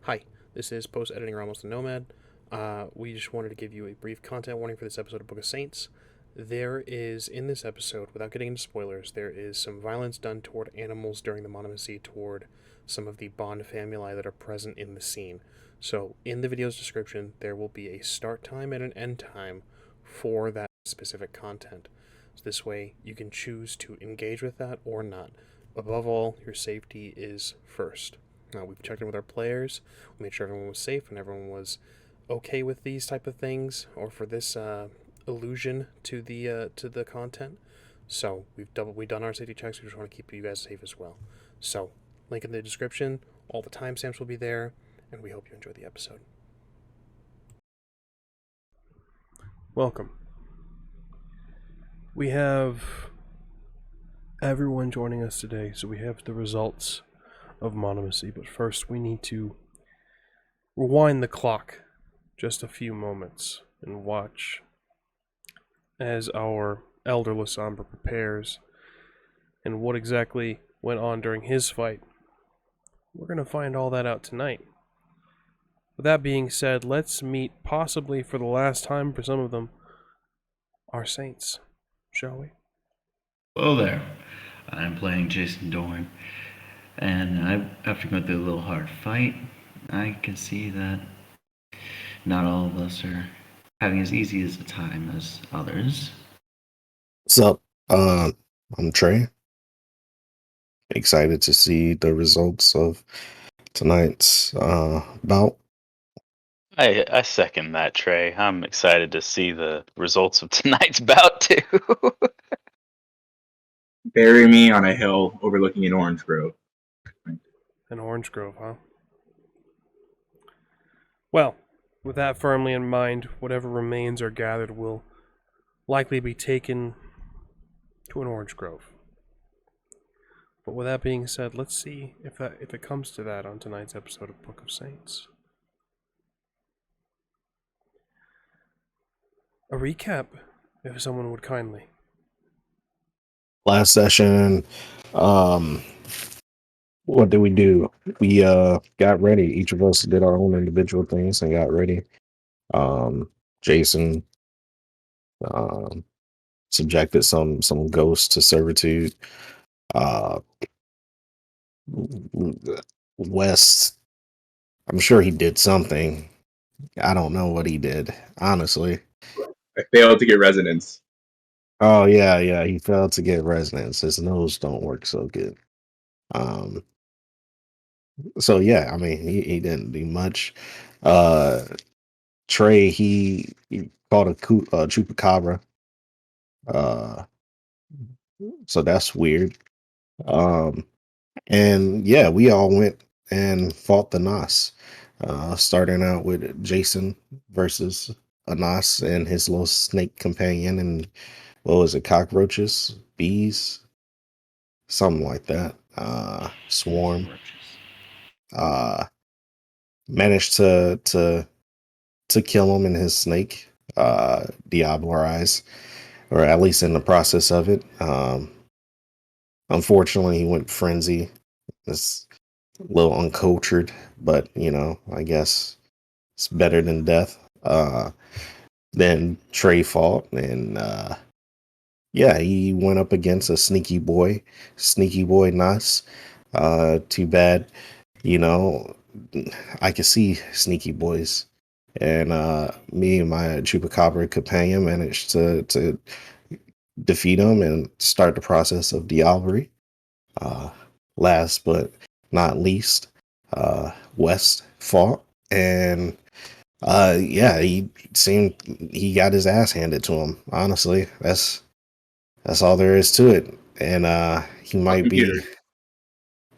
Hi, this is post-editing Ramos the Nomad. We just wanted to give you a brief content warning for this episode of Book of Saints. There is, in this episode, without getting into spoilers, there is some violence done toward animals during the monomacy toward some of the Bond family that are present in the scene. So, in the video's description, there will be a start time and an end time for that specific content. So this way, you can choose to engage with that or not. Above all, your safety is first. We've checked in with our players. We made sure everyone was safe and everyone was okay with these type of things, or for this allusion to the content. So we've done our safety checks. We just want to keep you guys safe as well. So, link in the description. All the timestamps will be there, and we hope you enjoy the episode. Welcome. We have everyone joining us today, so we have the results of monomacy, but first we need to rewind the clock just a few moments and watch as our elder Lasombra prepares and what exactly went on during his fight. We're going to find all that out tonight. With that being said, let's meet, possibly for the last time for some of them, our saints, shall we? Hello there. I'm playing Jason DORN, and after going through a little hard fight, I can see that not all of us are having as easy as a time as others. What's up? I'm Trey. Excited to see the results of tonight's bout. I second that, Trey. I'm excited to see the results of tonight's bout too. Bury me on a hill overlooking an orange grove. An orange grove, huh? Well, with that firmly in mind, whatever remains are gathered will likely be taken to an orange grove. But with that being said, let's see if it comes to that on tonight's episode of Book of Saints. A recap, if someone would kindly. Last session, what did we do? We got ready. Each of us did our own individual things and got ready. Jason subjected some ghosts to servitude. West, I'm sure he did something. I don't know what he did, honestly. I failed to get resonance. Oh yeah, he failed to get resonance. His nose don't work so good. So yeah, I mean he didn't do much. Trey, he caught a chupacabra. So that's weird. And yeah, we all went and fought the Nas. Starting out with Jason versus Anas and his little snake companion, and what was it, cockroaches, bees, something like that. Swarm. Managed to kill him and his snake, Diablo-rise, or at least in the process of it. Unfortunately, he went frenzy. It's a little uncultured, but I guess it's better than death. Then Trey fought, and yeah, he went up against a sneaky boy Nas. Too bad, I could see sneaky boys, and me and my chupacabra companion managed to defeat him and start the process of diablerie. Last but not least, West fought, and yeah, he seemed he got his ass handed to him. Honestly, that's all there is to it, and he might be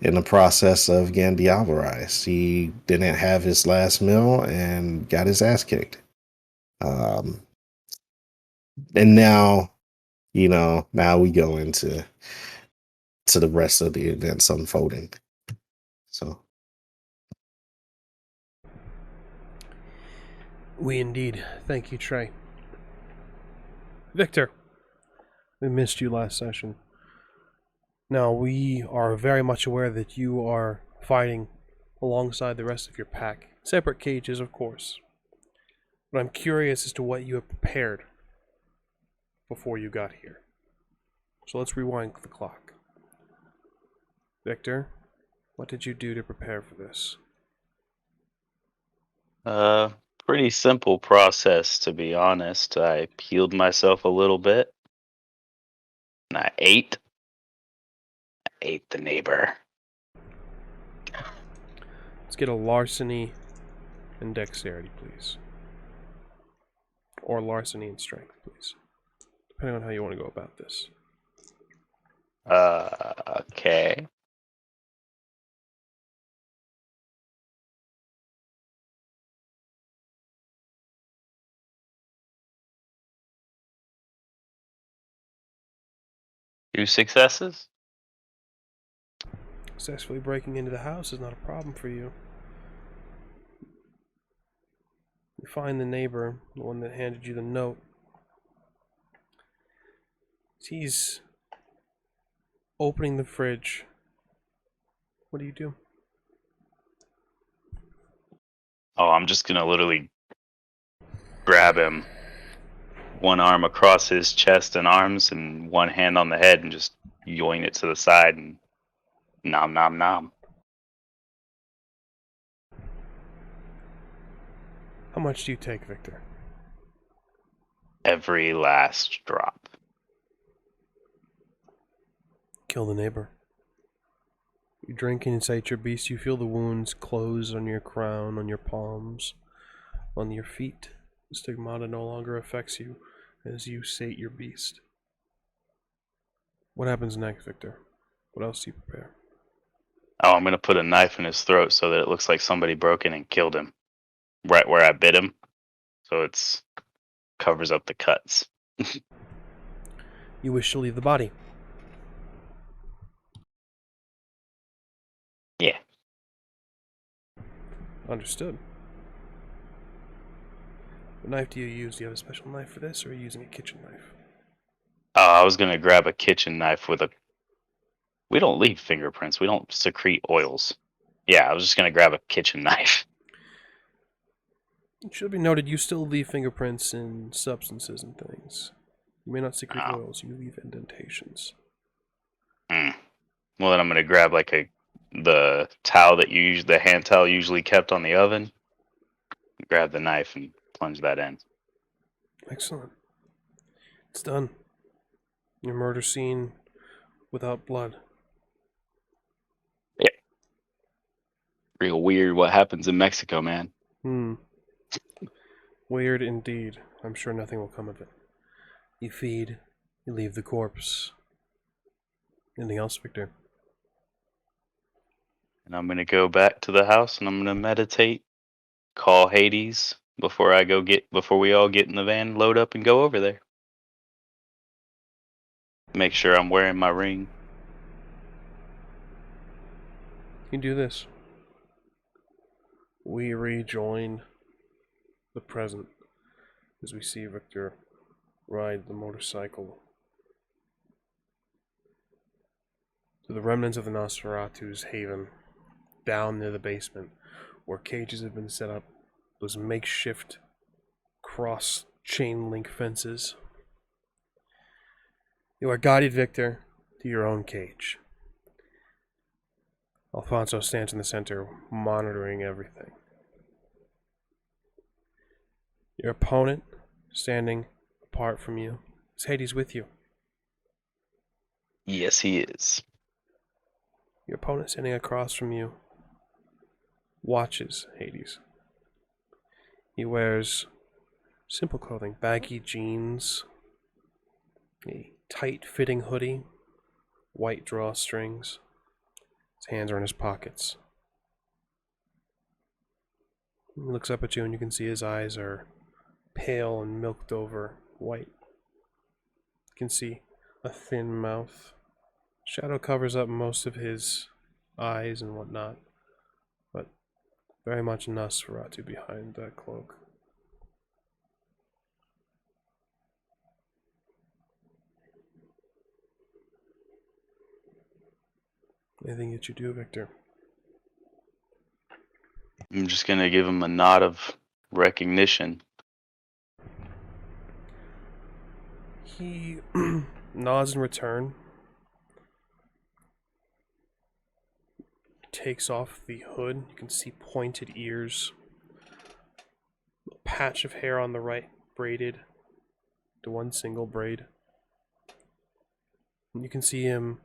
in the process of getting diablerized. He didn't have his last meal and got his ass kicked. And now, now we go into the rest of the events unfolding. So We indeed. Thank you, Trey. Victor, we missed you last session. Now, we are very much aware that you are fighting alongside the rest of your pack. Separate cages, of course. But I'm curious as to what you have prepared before you got here. So let's rewind the clock. Victor, what did you do to prepare for this? Pretty simple process, to be honest. I healed myself a little bit, and I ate the neighbor. Let's get a larceny and dexterity, please. Or larceny and strength, please. Depending on how you want to go about this. Okay. Two successes? Successfully breaking into the house is not a problem for you. You find the neighbor, the one that handed you the note. He's opening the fridge. What do you do? Oh, I'm just gonna literally grab him, one arm across his chest and arms, and one hand on the head, and just yoin it to the side and nom nom nom. How much do you take, Victor? Every last drop. Kill the neighbor. You drink inside your beast, you feel the wounds close on your crown, on your palms, on your feet. The stigmata no longer affects you as you sate your beast. What happens next, Victor? What else do you prepare? Oh, I'm gonna put a knife in his throat so that it looks like somebody broke in and killed him, right where I bit him, so it's covers up the cuts. You wish to leave the body. Yeah. Understood. What knife do you use? Do you have a special knife for this, or are you using a kitchen knife? I was gonna grab a kitchen knife with a. We don't leave fingerprints. We don't secrete oils. Yeah, I was just gonna grab a kitchen knife. It should be noted you still leave fingerprints in substances and things. You may not secrete Oh. oils, you leave indentations. Well, then I'm gonna grab like the towel that the hand towel usually kept on the oven. Grab the knife and plunge that in. Excellent. It's done. Your murder scene without blood. Yeah. Real weird what happens in Mexico, man. Weird indeed. I'm sure nothing will come of it. You feed, you leave the corpse. Anything else, Victor? And I'm gonna go back to the house and I'm gonna meditate, call Hades before we all get in the van, load up, and go over there. Make sure I'm wearing my ring. You do this. We rejoin the present as we see Victor ride the motorcycle to the remnants of the Nosferatu's haven, down near the basement, where cages have been set up, those makeshift cross chain link fences. You are guided, Victor, to your own cage. Alfonso stands in the center, monitoring everything. Your opponent, standing apart from you, is Hades with you. Yes, he is. Your opponent standing across from you watches Hades. He wears simple clothing, baggy jeans, a tight-fitting hoodie, white drawstrings. His hands are in his pockets. He looks up at you and you can see his eyes are pale and milked over white. You can see a thin mouth. Shadow covers up most of his eyes and whatnot, but very much Nosferatu behind that cloak. Anything that you do, Victor? I'm just gonna give him a nod of recognition. He nods in return, takes off the hood. You can see pointed ears, a patch of hair on the right braided to one single braid. And you can see him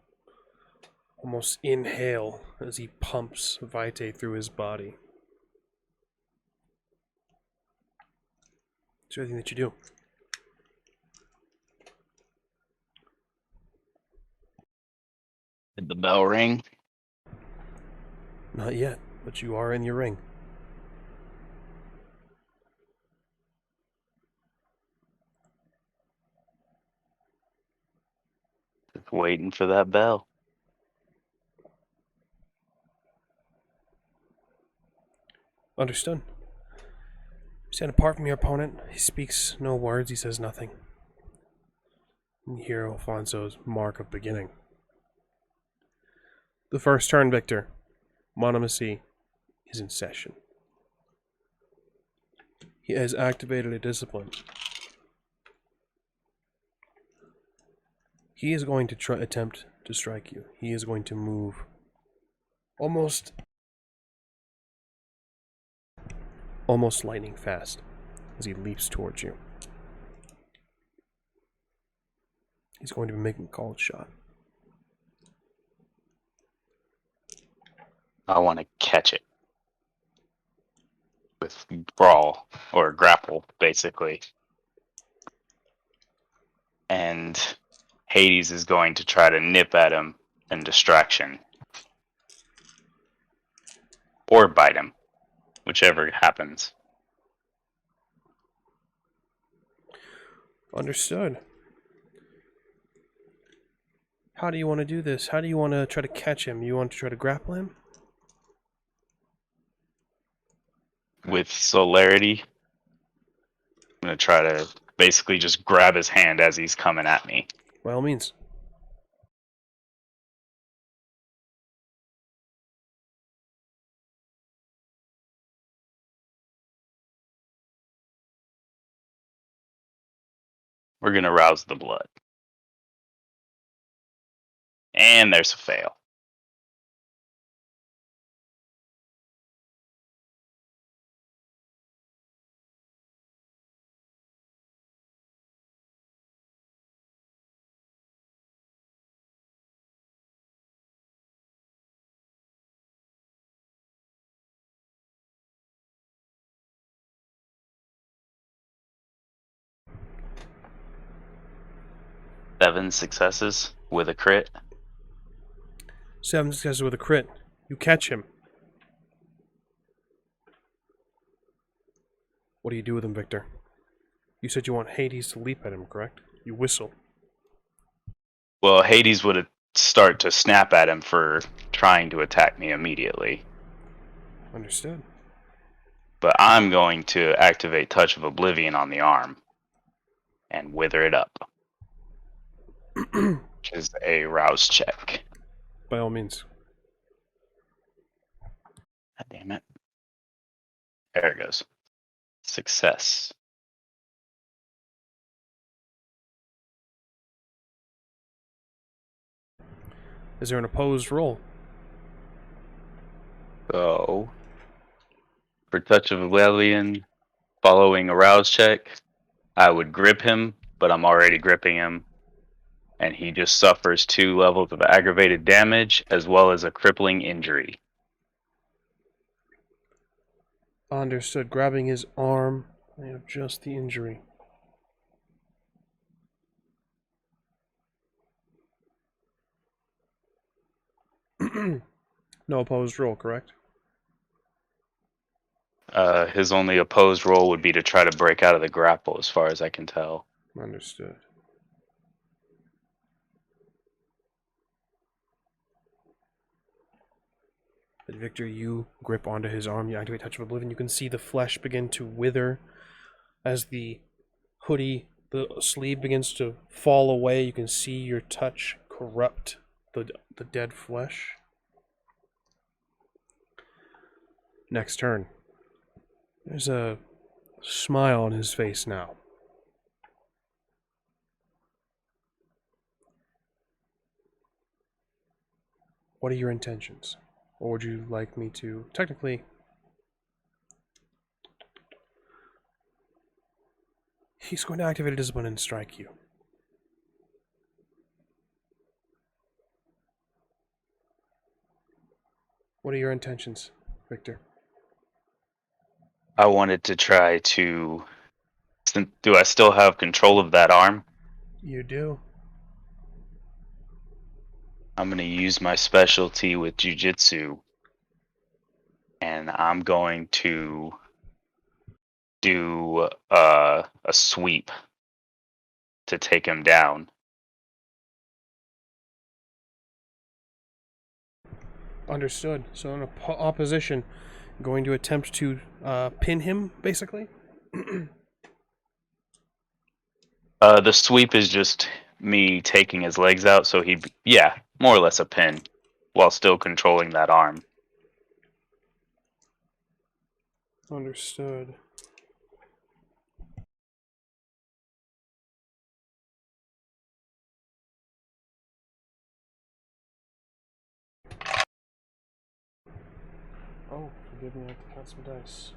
almost inhale as he pumps Vitae through his body. Is there anything that you do? Did the bell ring? Not yet, but you are in your ring. Just waiting for that bell. Understood. You stand apart from your opponent. He speaks no words. He says nothing. And you hear Alfonso's mark of beginning. The first turn, Victor. Monomacy is in session. He has activated a discipline. He is going to attempt to strike you. He is going to move almost lightning fast as he leaps towards you. He's going to be making a called shot. I want to catch it with brawl or grapple, basically. And Hades is going to try to nip at him in distraction. Or bite him, whichever happens. Understood. How do you want to do this? How do you want to try to catch him? You want to try to grapple him? With celerity, I'm going to try to basically just grab his hand as he's coming at me. By all means. We're going to rouse the blood. And there's a fail. Seven successes with a crit. 7 successes with a crit. You catch him. What do you do with him, Victor? You said you want Hades to leap at him, correct? You whistle. Well, Hades would start to snap at him for trying to attack me immediately. Understood. But I'm going to activate Touch of Oblivion on the arm and wither it up. Which is a rouse check. By all means. God damn it. There it goes. Success. Is there an opposed roll? So, for Touch of Oblivion, following a rouse check, I would grip him, but I'm already gripping him. And he just suffers 2 levels of aggravated damage as well as a crippling injury. Understood. Grabbing his arm. I adjust the injury. No opposed roll, correct? His only opposed roll would be to try to break out of the grapple, as far as I can tell. Understood. But Victor, you grip onto his arm, you activate Touch of Oblivion. You can see the flesh begin to wither as the hoodie, the sleeve begins to fall away. You can see your touch corrupt the dead flesh. Next turn. There's a smile on his face now. What are your intentions? Or would you like me to... Technically... He's going to activate a discipline and strike you. What are your intentions, Victor? I wanted to try to. Do I still have control of that arm? You do. I'm going to use my specialty with jujitsu, and I'm going to do a sweep to take him down. Understood. So in opposition, going to attempt to pin him, basically? The sweep is just me taking his legs out, so yeah, more or less a pin, while still controlling that arm. Understood. Oh, forgive me, I have to count some dice.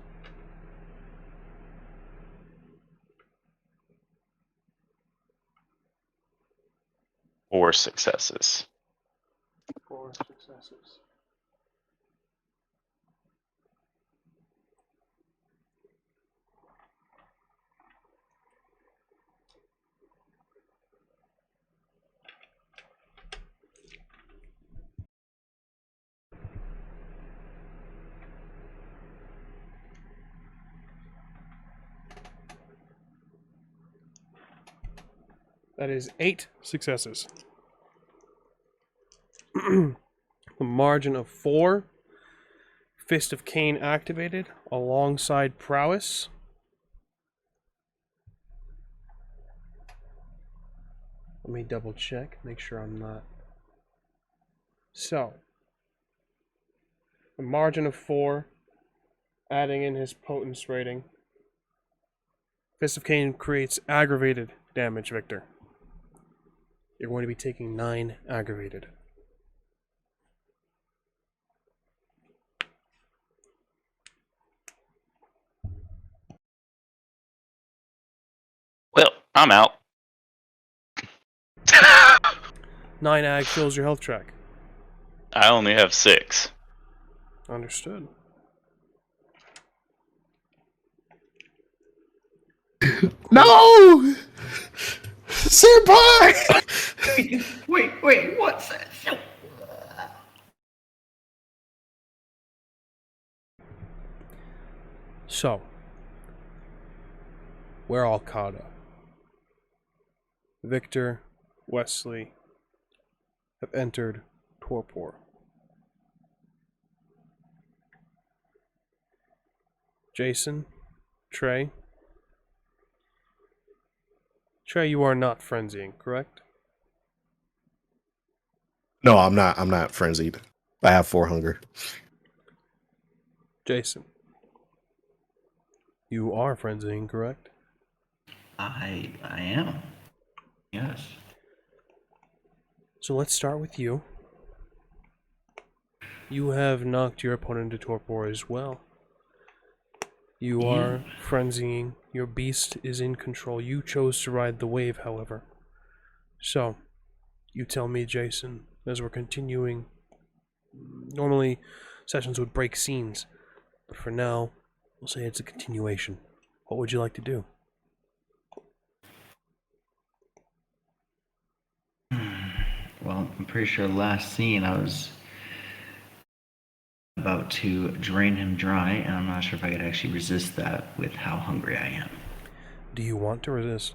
Four successes. 4 successes. That is 8 successes. The margin of 4. Fist of Cain activated alongside prowess. Let me double check, make sure I'm not. So, the margin of 4, adding in his potence rating. Fist of Cain creates aggravated damage, Victor. You're going to be taking 9 aggravated. Well, I'm out. 9 ag fills your health track. I only have 6. Understood. No! Senpai! Wait, what's that? So, we're all caught up. Victor, Wesley have entered torpor. Jason, TREY. TREY, you are not frenzying, correct? No, I'm not. I'm not frenzied. I have 4 hunger. Jason, you are frenzying, correct? I am. Yes. So let's start with you. You have knocked your opponent into torpor as well. You are frenzying. Your beast is in control. You chose to ride the wave, however. So, you tell me, Jason, as we're continuing. Normally, sessions would break scenes, but for now, we'll say it's a continuation. What would you like to do? Well, I'm pretty sure last scene I was about to drain him dry, and I'm not sure if I could actually resist that with how hungry I am. Do you want to resist?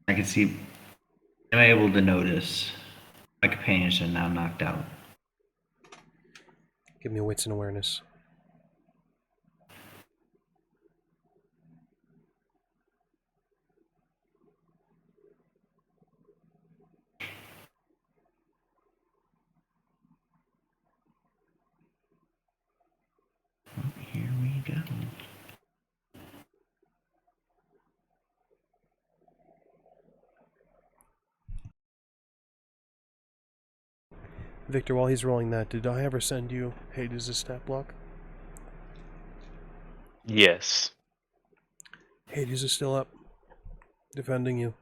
I can see. Am I able to notice my companions are now knocked out? Give me a wits and awareness. Victor, while he's rolling that, did I ever send you Hades' stat block? Yes. Hades is still up, defending you.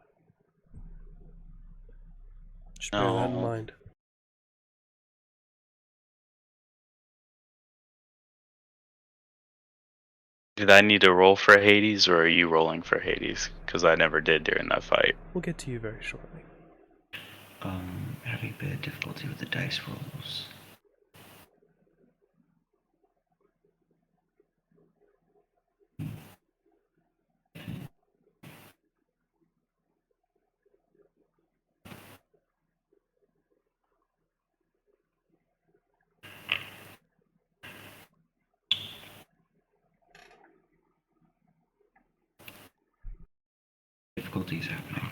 Just bear that in Oh. mind. Did I need to roll for Hades, or are you rolling for Hades? Because I never did during that fight. We'll get to you very shortly. Having a bit of difficulty with the dice rolls. Difficulties happening.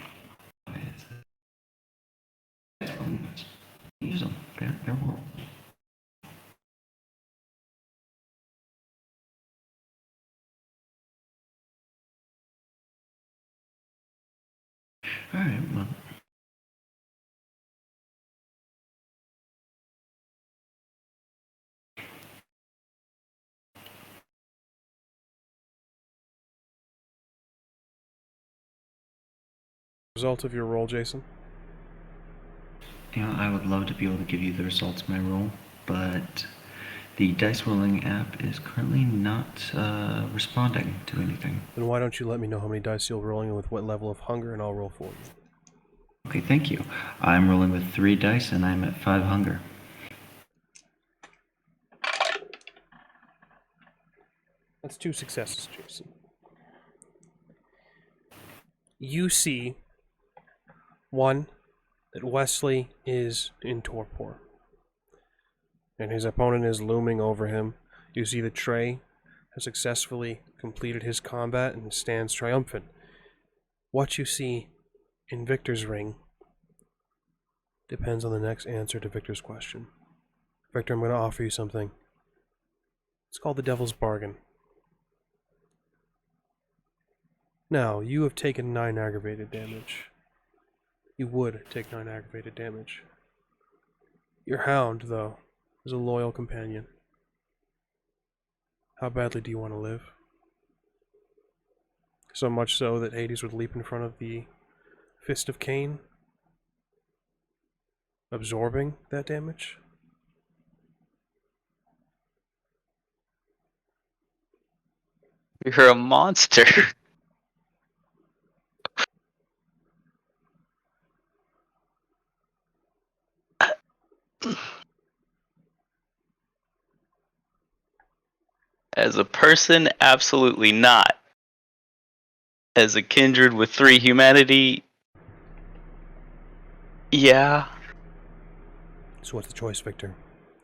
Use them. They're horrible. Alright, well. Result of your roll, Jason? You know, I would love to be able to give you the results of my roll, but the dice rolling app is currently not responding to anything. Then why don't you let me know how many dice you're rolling and with what level of hunger, and I'll roll for you. Okay, thank you. I'm rolling with 3 dice and I'm at 5 hunger. That's 2 successes, Jason. You see, 1, that Wesley is in torpor, and his opponent is looming over him. You see that TREY has successfully completed his combat and stands triumphant. What you see in Victor's ring depends on the next answer to Victor's question. Victor, I'm going to offer you something. It's called the Devil's Bargain. Now, you have taken 9 aggravated damage. You would take 9 aggravated damage. Your hound, though, is a loyal companion. How badly do you want to live? So much so that Hades would leap in front of the Fist of Cain, absorbing that damage? You're a monster. As a person, absolutely not. As a kindred with 3 humanity, yeah. So what's the choice, Victor?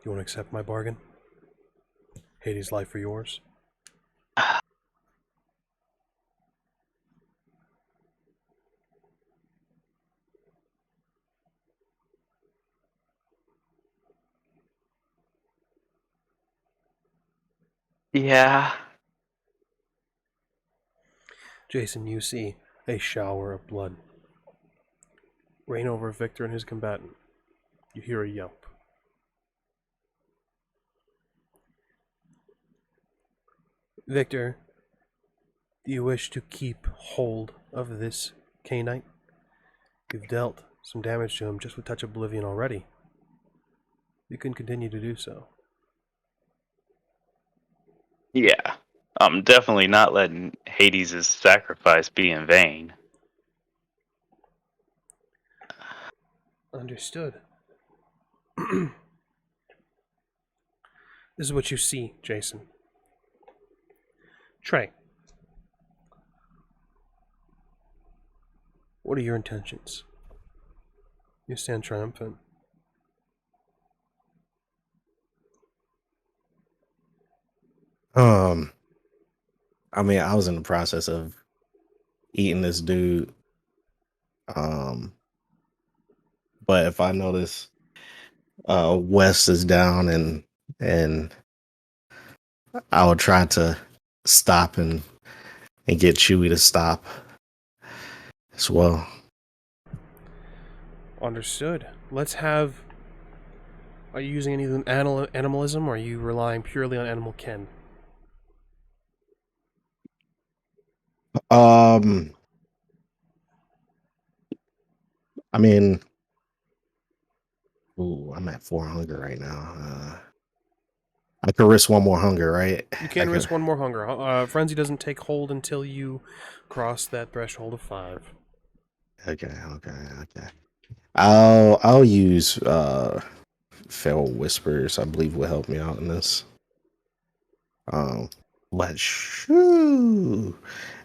You want to accept my bargain? Hades' life for yours? Yeah. Jason, you see a shower of blood rain over Victor and his combatant. You hear a yelp. Victor, do you wish to keep hold of this Cainite? You've dealt some damage to him just with Touch Oblivion already. You can continue to do so. Yeah. I'm definitely not letting Hades' sacrifice be in vain. Understood. This is what you see, Jason. TREY, what are your intentions? You stand triumphant. I mean, I was in the process of eating this dude. But if I notice West is down and I would try to stop and get Chewie to stop as well. Understood. Let's have Are you using any animalism, or are you relying purely on animal kin? I mean, ooh, I'm at 4 hunger right now. I could risk one more hunger, right? You can risk one more hunger. Frenzy doesn't take hold until you cross that threshold of 5. Okay. I'll use Fell Whispers. I believe will help me out in this. But shoo,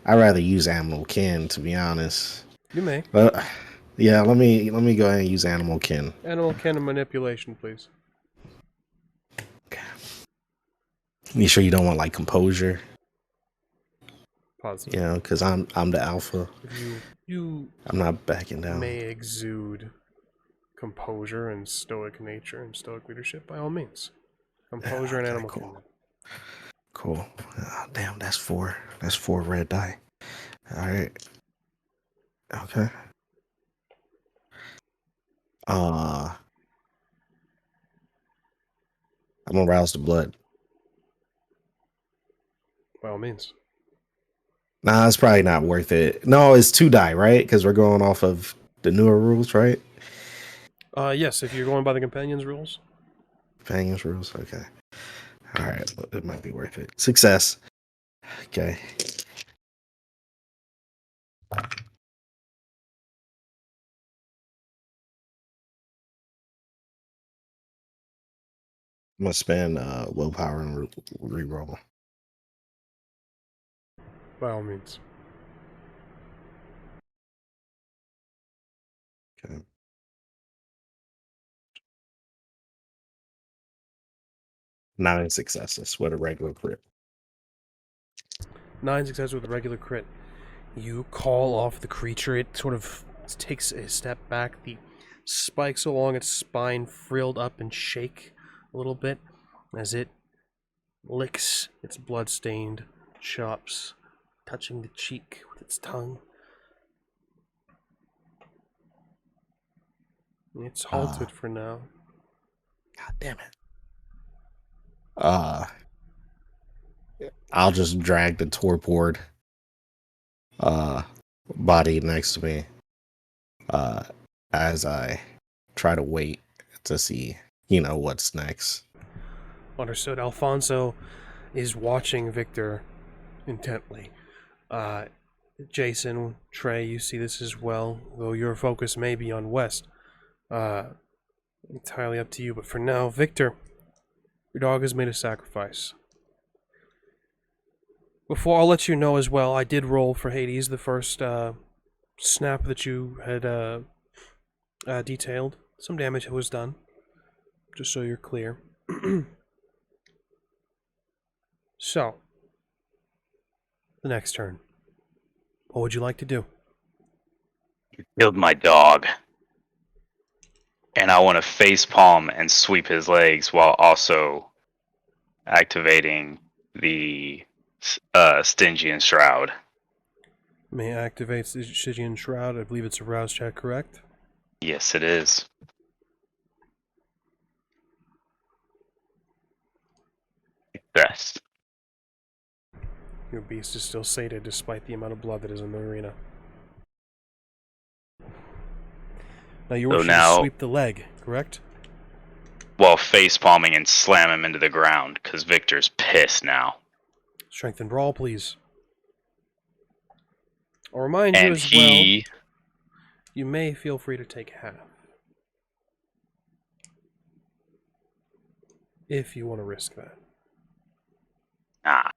I'd rather use Animal Kin, to be honest. You may. But yeah, let me go ahead and use Animal Kin. Animal kin and manipulation, please. Okay. You sure you don't want like composure? Positive. You know, because I'm the alpha. You I'm not backing down. may exude composure and stoic nature and stoic leadership by all means. Composure and animal kin. Cool. Damn, that's 4. That's 4 red die. All right. Okay. I'm gonna rouse the blood. By all means. Nah, it's probably not worth it. No, it's 2 die, right? Because we're going off of the newer rules, right? Yes, if you're going by the companions rules. Companions rules, okay. All right, it might be worth it. Success. Okay. I'm gonna spend willpower and reroll. By all means. Okay. Nine successes with a regular crit. 9 successes with a regular crit. You call off the creature. It sort of takes a step back. The spikes along its spine frilled up and shake a little bit as it licks its blood-stained chops, touching the cheek with its tongue. It's halted for now. God damn it. I'll just drag the torpor body next to me as I try to wait to see, what's next. Understood. Alfonso is watching Victor intently. Jason, Trey, you see this as well, though your focus may be on West. Entirely up to you, but for now, Victor, your dog has made a sacrifice. Before, I'll let you know as well, I did roll for Hades the first snap that you had detailed. Some damage was done, just so you're clear. So, the next turn. What would you like to do? Killed my dog. And I want to face palm and sweep his legs while also activating the Stygian Shroud. May activate Stygian Shroud. I believe it's a rouse check, correct? Yes, it is. Best. Your beast is still sated despite the amount of blood that is in the arena. Now you wish to sweep the leg, correct? While face palming and slam him into the ground, because Victor's pissed now. Strength and brawl, please. I'll remind you And as well, you may feel free to take half. If you want to risk that. Nah.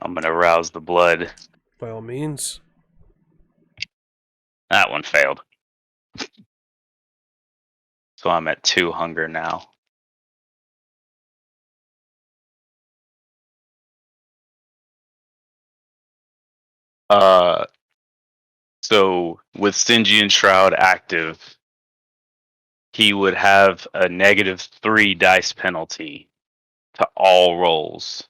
I'm gonna rouse the blood. By all means. That one failed. So I'm at 2 hunger now. So with Stygian Shroud active, he would have a -3 dice penalty to all rolls.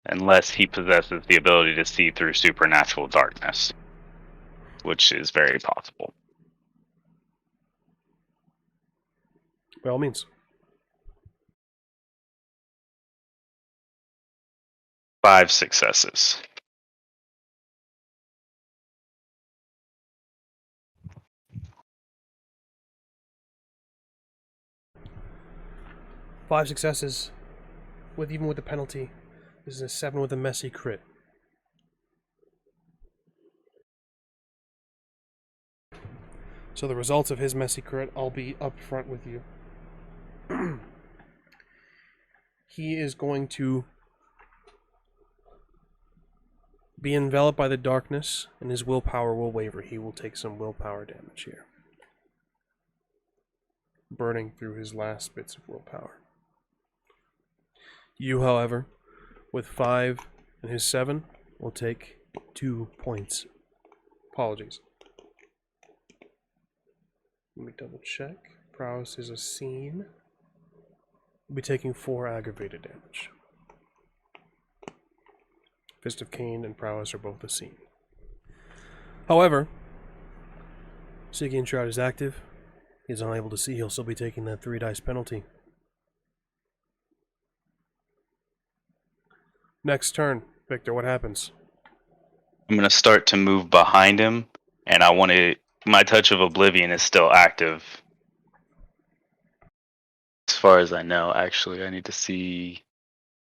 Unless he possesses the ability to see through supernatural darkness. which is very possible. By all means. 5 successes. Five successes, even with the penalty. This is a 7 with a messy crit. So the results of his messy crit, I'll be up front with you. He is going to be enveloped by the darkness, and his willpower will waver. He will take some willpower damage here, burning through his last bits of willpower. You, however, with 5 and his 7, will take 2 points. Apologies. Let me double check. Prowess is a scene. We'll be taking 4 aggravated damage. Fist of Cain and Prowess are both a scene. However, Stygian Shroud is active. He's unable to see. He'll still be taking that 3 dice penalty. Next turn, Victor, what happens? I'm going to start to move behind him, and I want to... My Touch of Oblivion is still active. As far as I know, actually, I need to see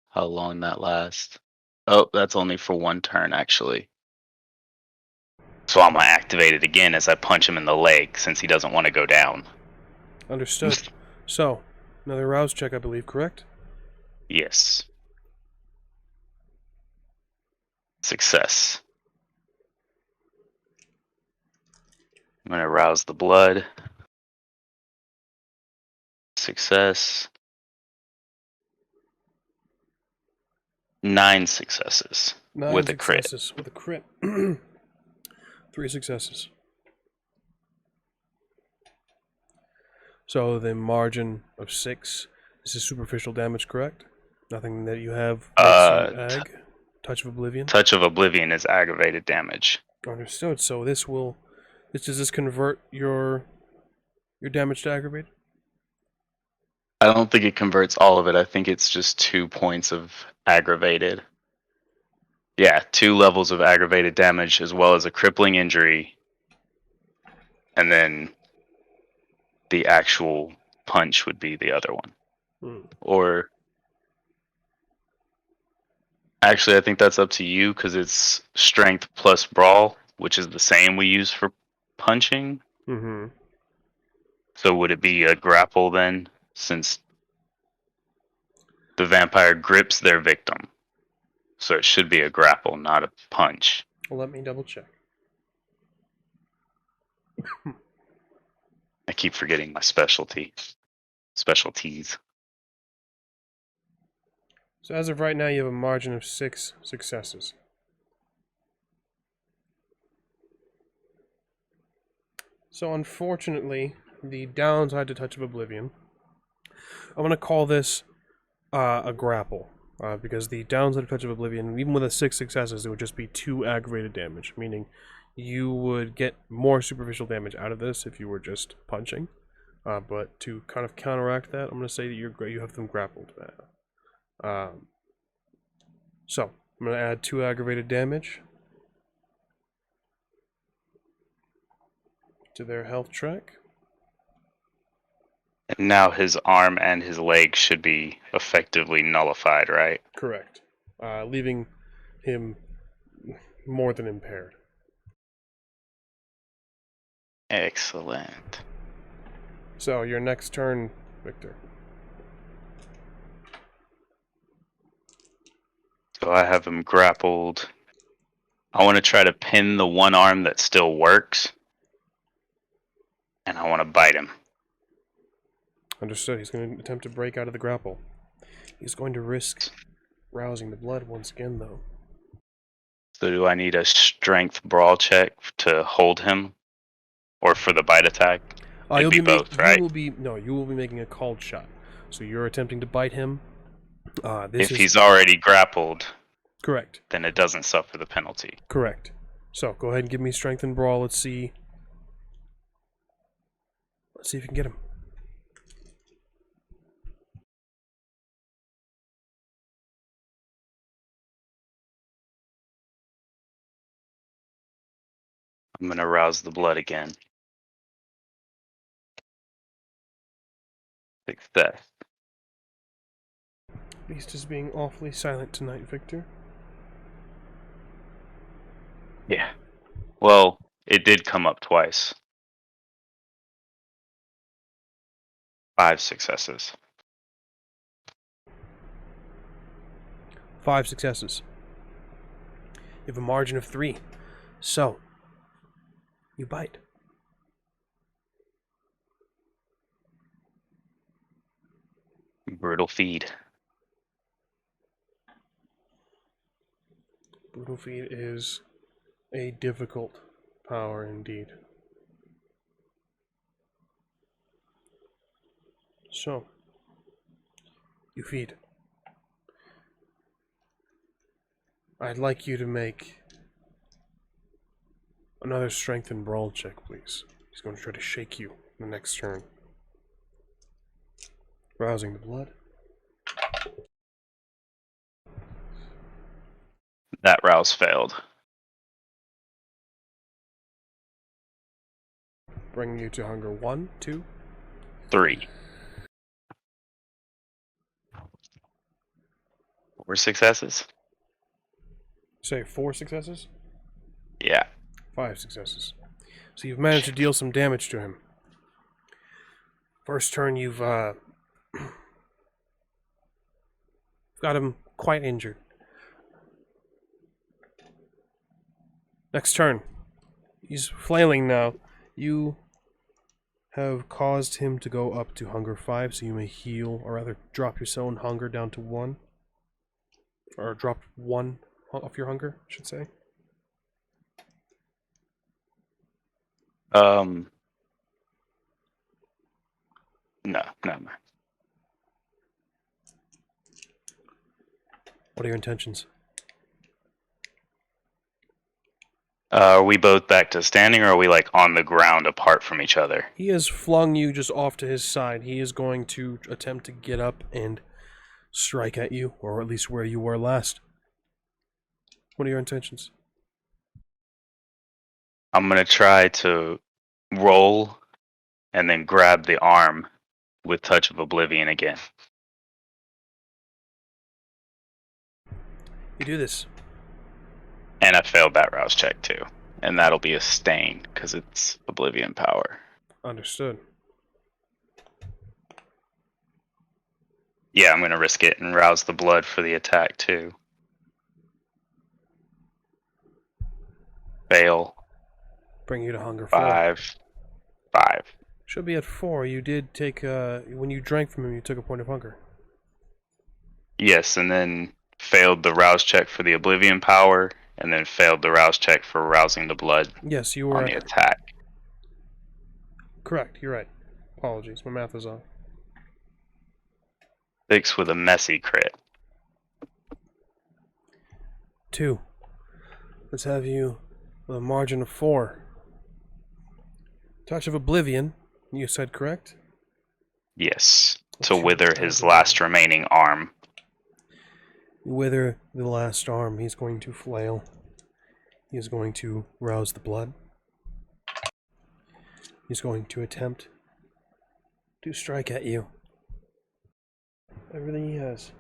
how long that lasts. Oh, that's only for 1 turn, actually. So I'm going to activate it again as I punch him in the leg, since he doesn't want to go down. Understood. So, another rouse check, I believe, correct? Yes. Success. I'm going to rouse the blood. Success. 9 successes. 9 with a crit. successes. With a crit. 3 successes. So the margin of 6. This is superficial damage, correct? Nothing that you have makes you ag? Touch of Oblivion? Touch of Oblivion is aggravated damage. Understood. So this will... does this convert your damage to aggravated? I don't think it converts all of it. I think it's just 2 points of aggravated. Yeah, 2 levels of aggravated damage as well as a crippling injury. And then the actual punch would be the other one. Or... Actually, I think that's up to you because it's strength plus brawl, which is the same we use for punching. Mm-hmm. So would it be a grapple then, since the vampire grips their victim? So it should be a grapple, not a punch. Well, let me double check. I keep forgetting my specialties. So as of right now, you have a margin of 6 successes. So unfortunately, the downside to Touch of Oblivion, I'm going to call this a grapple. Because the downside of Touch of Oblivion, even with a 6 successes, it would just be 2 aggravated damage, meaning you would get more superficial damage out of this if you were just punching. But to kind of counteract that, I'm going to say that you have them grappled now. So, I'm going to add 2 aggravated damage to their health track. And now his arm and his leg should be effectively nullified, right? Correct. Leaving him more than impaired. Excellent. So, your next turn, Victor. So I have him grappled. I want to try to pin the one arm that still works. And I want to bite him. Understood. He's going to attempt to break out of the grapple. He's going to risk rousing the blood once again, though. So do I need a strength brawl check to hold him? Or for the bite attack? It'd be both, right? You will be making a called shot. So you're attempting to bite him. If he's already grappled, correct, then it doesn't suffer the penalty. Correct. So, go ahead and give me strength and brawl. Let's see. Let's see if you can get him. I'm gonna rouse the blood again. Success. Beast is being awfully silent tonight, Victor. Yeah. Well, it did come up twice. 5 successes. 5 successes. You have a margin of 3. So, you bite. Brutal feed. Brutal feed is a difficult power indeed. So, you feed. I'd like you to make another strength and brawl check, please. He's going to try to shake you the next turn. Rousing the blood. That rouse failed. Bringing you to hunger 1, 2. 3. 4 successes? Say 4 successes? Yeah. 5 successes. So you've managed to deal some damage to him. First turn, you've got him quite injured. Next turn, he's flailing now. You have caused him to go up to hunger 5, so you may heal, or rather drop your own hunger down to 1. Or drop 1 off your hunger, I should say. No, never mind. What are your intentions? Are we both back to standing, or are we like on the ground apart from each other? He has flung you just off to his side. He is going to attempt to get up and strike at you, or at least where you were last. What are your intentions? I'm gonna try to roll and then grab the arm with Touch of Oblivion again. You do this. And I failed that rouse check too. And that'll be a stain, because it's Oblivion power. Understood. Yeah, I'm gonna risk it and rouse the blood for the attack too. Fail. Bring you to hunger 4. 5. Should be at 4. You did take, when you drank from him, you took a point of hunger. Yes, and then failed the rouse check for the Oblivion power, and then failed the rouse check for rousing the blood Yes, you were on the attack. Correct, you're right. Apologies, my math is off. 6 with a messy crit. 2. Let's have you with a margin of 4. Touch of Oblivion, you said correct? Yes, to Okay. wither his last remaining arm. You wither the last arm. He's going to flail. He is going to rouse the blood. He's going to attempt to strike at you. Everything he has.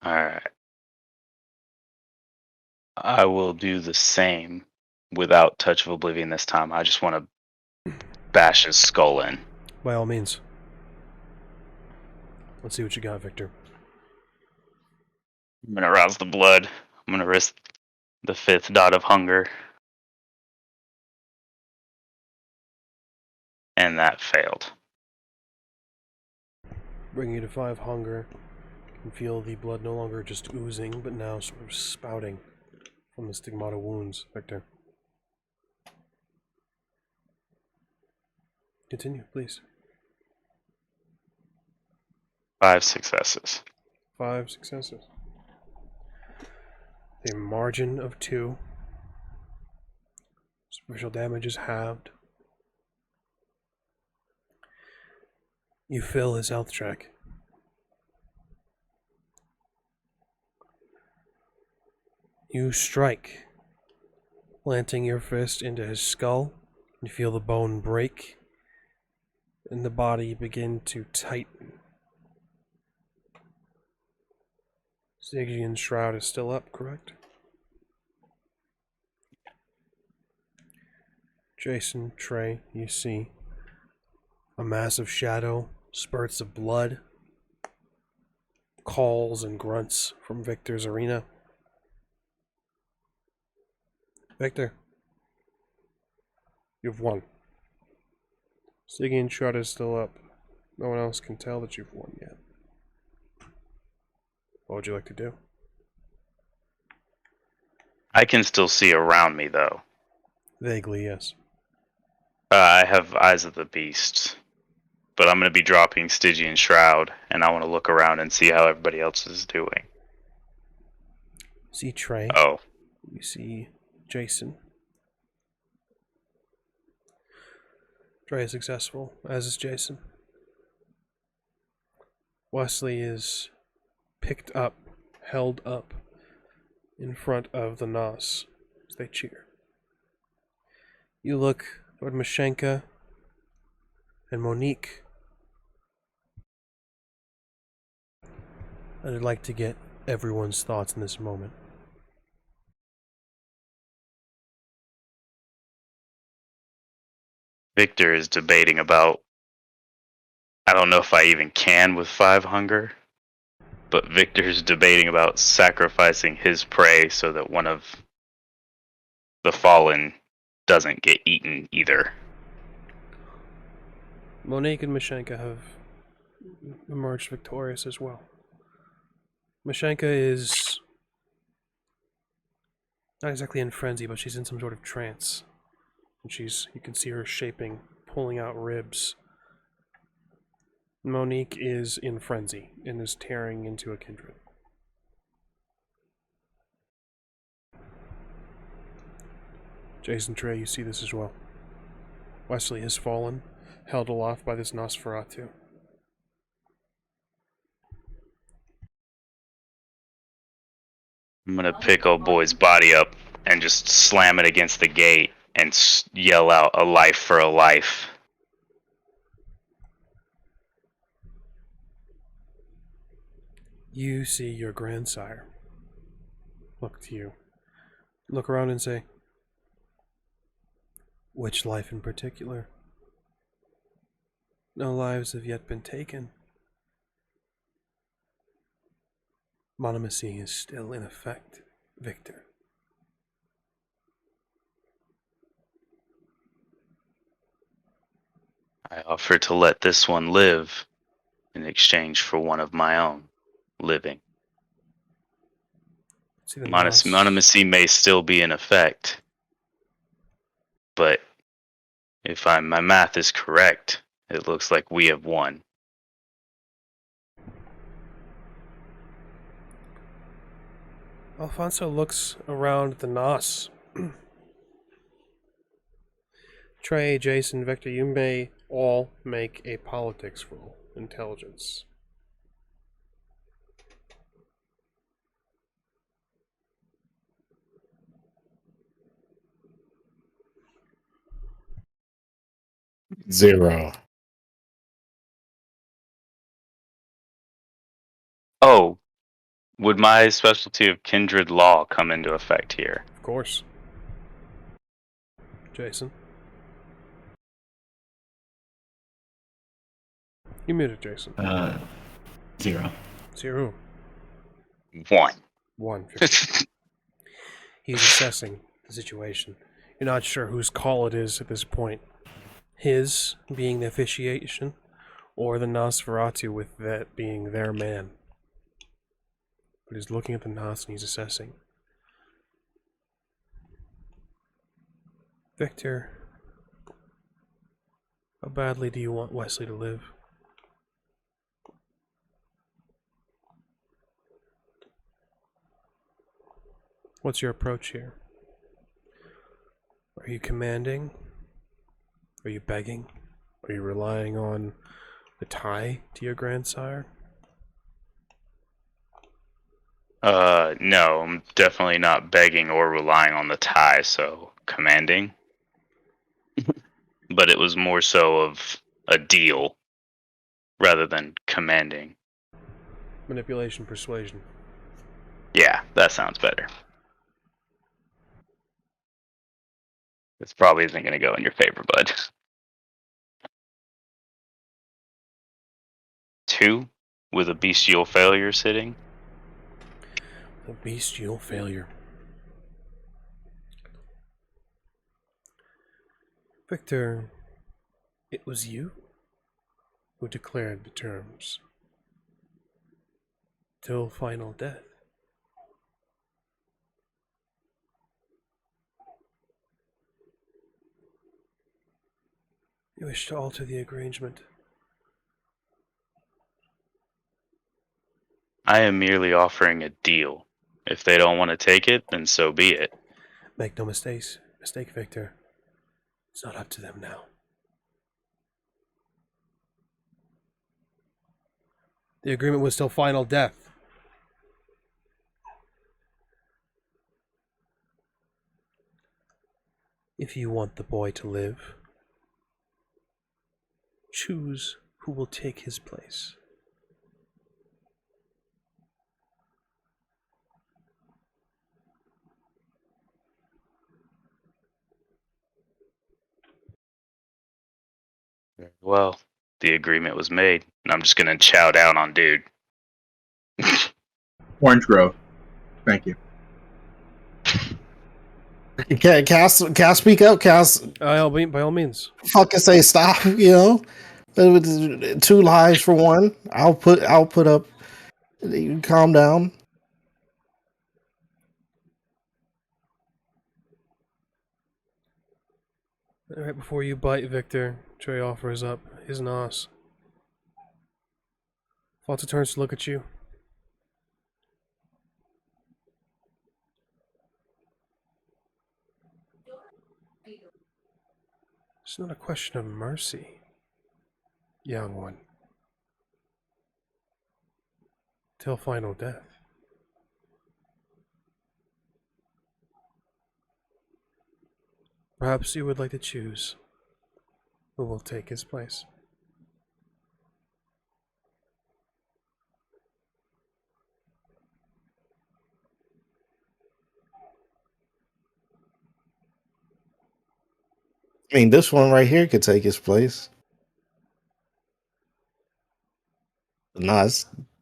Alright. I will do the same without Touch of Oblivion this time. I just want to bash his skull in. By all means. Let's see what you got, Victor. I'm going to rouse the blood. I'm going to risk the 5th dot of hunger. And that failed. Bring you to 5 hunger. You can feel the blood no longer just oozing, but now sort of spouting from the stigmata wounds, Victor. Continue, please. 5 successes. 5 successes. A margin of 2. Special damage is halved. You fill his health track. You strike, planting your fist into his skull. You feel the bone break and the body begin to tighten. Stygian's shroud is still up, correct? Jason, Trey, you see a massive shadow, spurts of blood, calls and grunts from Victor's arena. Victor, you've won. Stygian's shroud is still up. No one else can tell that you've won yet. What would you like to do? I can still see around me, though. Vaguely, yes. I have Eyes of the Beast, but I'm going to be dropping Stygian Shroud, and I want to look around and see how everybody else is doing. See Trey. Oh. You see Jason. Trey is successful, as is Jason. Wesley is picked up, held up, in front of the Nos as they cheer. You look toward Mashenka and Monique. I'd like to get everyone's thoughts in this moment. Victor is debating about, I don't know if I even can with 5 hunger, but Victor's debating about sacrificing his prey so that one of the fallen doesn't get eaten either. Monique and Mashenka have emerged victorious as well. Mashenka is not exactly in frenzy, but she's in some sort of trance. And you can see her shaping, pulling out ribs. Monique is in frenzy and is tearing into a kindred. Jason, Trey, you see this as well. Wesley has fallen, held aloft by this Nosferatu. I'm gonna pick old boy's body up and just slam it against the gate and yell out, "A life for a life." You see your grandsire look to you. Look around and say, which life in particular? No lives have yet been taken. Monomacy is still in effect, Victor. I offer to let this one live in exchange for one of my own living. Monomacy may still be in effect, but if my math is correct, it looks like we have won. Alfonso looks around the Nos. Trey, Jason, Victor, you may all make a politics roll. Intelligence. Zero. Oh, would my specialty of kindred law come into effect here? Of course. Jason. You muted, Jason. 0. 0. 1. 1. He's assessing the situation. You're not sure whose call it is at this point. His being the officiation, or the Nosferatu with that being their man. But he's looking at the Nos and he's assessing. Victor, how badly do you want Wesley to live? What's your approach here? Are you commanding? Are you begging? Are you relying on the tie to your grandsire? No, I'm definitely not begging or relying on the tie, so commanding. But it was more so of a deal rather than commanding. Manipulation, persuasion. Yeah, that sounds better. This probably isn't going to go in your favor, bud. 2 with a bestial failure sitting. A bestial failure. Victor, it was you who declared the terms. Till final death. You wish to alter the arrangement. I am merely offering a deal. If they don't want to take it, then so be it. Make no mistake, Victor. It's not up to them now. The agreement was till final death. If you want the boy to live, choose who will take his place. Well, the agreement was made, and I'm just going to chow down on dude. Orange Grove. Thank you. Can I speak up? Can By all means. fucking say stop? You know, 2 lives for 1. I'll put up. You calm down. Right before you bite, Victor, TREY offers up his nos. Falta turns to look at you. It's not a question of mercy, young one. Till final death. Perhaps you would like to choose who will take his place. I mean, this one right here could take his place. Nah,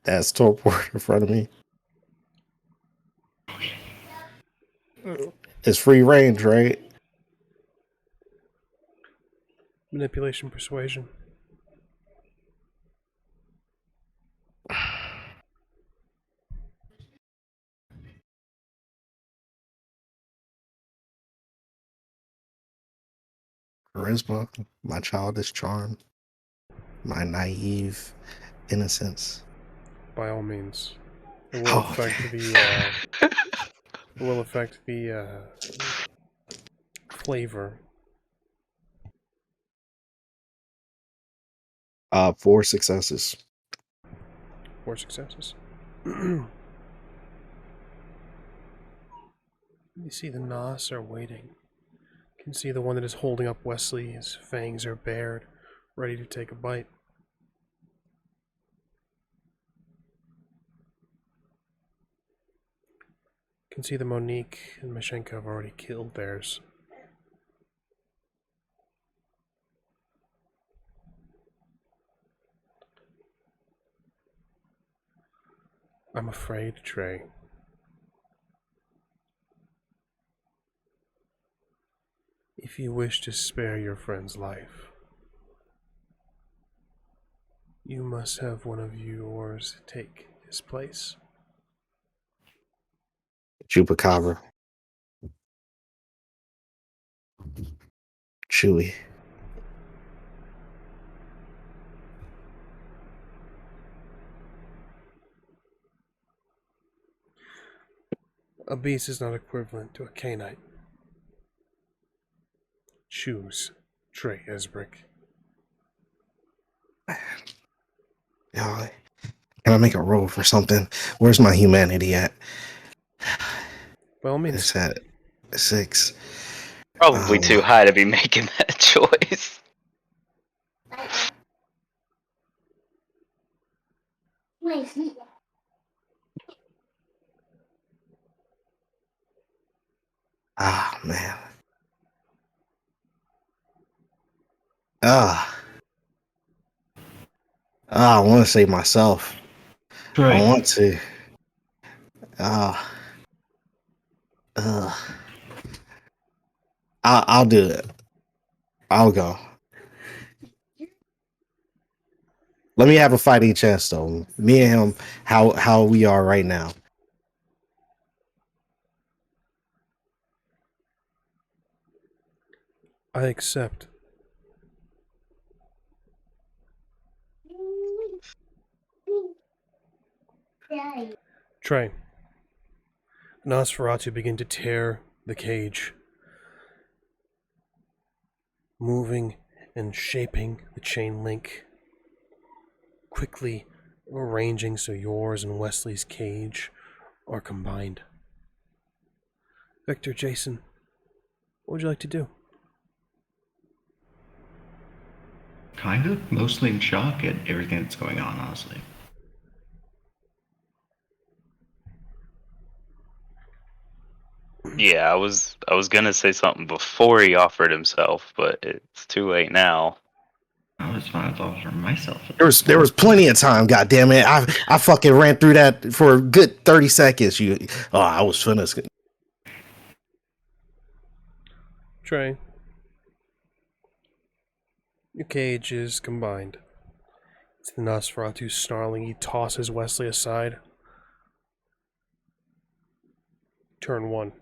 that's teleport in front of me. It's free range, right? Manipulation, persuasion. Charisma, my childish charm, my naive innocence. By all means. It will Oh, affect the flavor. 4 successes. 4 successes. You see the Nos are waiting. You can see the one that is holding up Wesley. His fangs are bared, ready to take a bite. You can see the Monique and Mashenko have already killed theirs. I'm afraid, TREY. If you wish to spare your friend's life, you must have one of yours take his place. Chupacabra. Chewy. A beast is not equivalent to a Cainite. Choose TREY ESBRICK. Y'all, can I make a roll for something? Where's my humanity at? By all means. It's at 6. Probably too high to be making that choice. Ah, man. I want to save myself. I want to. I'll do it. I'll go. Let me have a fighting chance, though. Me and him, how we are right now. I accept. TREY. Nosferatu begin to tear the cage, moving and shaping the chain link, quickly arranging so yours and Wesley's cage are combined. Victor, Jason, what would you like to do? Kind of, mostly in shock at everything that's going on, honestly. Yeah, I was gonna say something before he offered himself, but it's too late now. I was fine with offering myself. There was plenty of time. God damn it! I fucking ran through that for a good 30 seconds. I was finished. TREY, your cage is combined. It's the Nosferatu snarling. He tosses Wesley aside. Turn 1.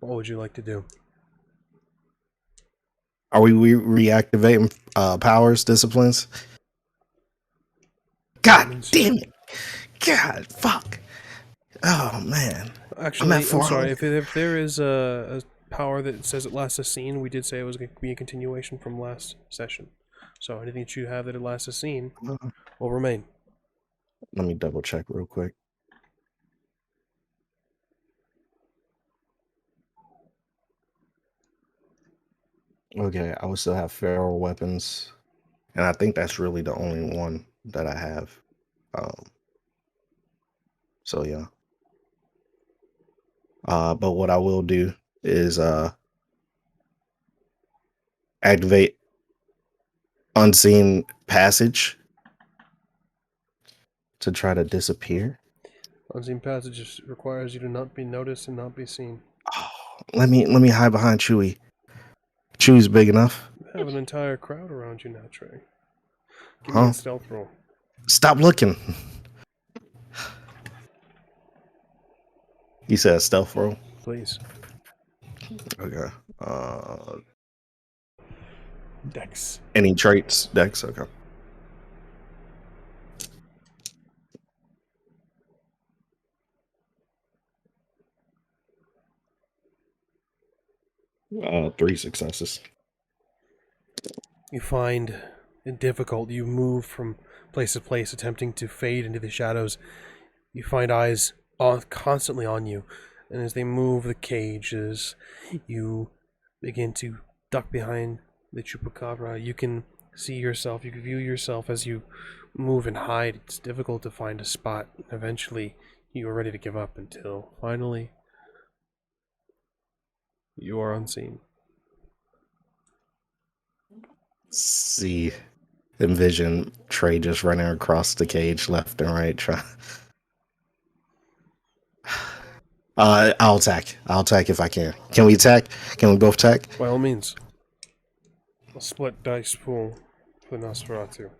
What would you like to do? Are we reactivating powers, disciplines? God damn it! God, fuck! Oh man! Actually, I'm sorry. If there is a power that says it lasts a scene, we did say it was going to be a continuation from last session. So anything that you have that it lasts a scene will remain. Let me double check real quick. Okay, I would still have feral weapons, and I think that's really the only one that I have. So yeah. But what I will do is activate unseen passage to try to disappear. Unseen passage requires you to not be noticed and not be seen. Oh, let me hide behind Chewie. Chewie's big enough. You have an entire crowd around you now, TREY. Give me a stealth roll. Stop looking. You said stealth roll? Please. Okay. Dex. Any traits? Dex, okay. Three successes. You find it difficult. You move from place to place, attempting to fade into the shadows. You find eyes constantly on you, and as they move the cages, you begin to duck behind the chupacabra. You can see yourself. You can view yourself as you move and hide. It's difficult to find a spot. Eventually, you are ready to give up until finally you are unseen. See, envision TREY just running across the cage left and right. I'll attack. I'll attack if I can. Can we attack? Can we both attack? By all means. A split dice pool for Nosferatu.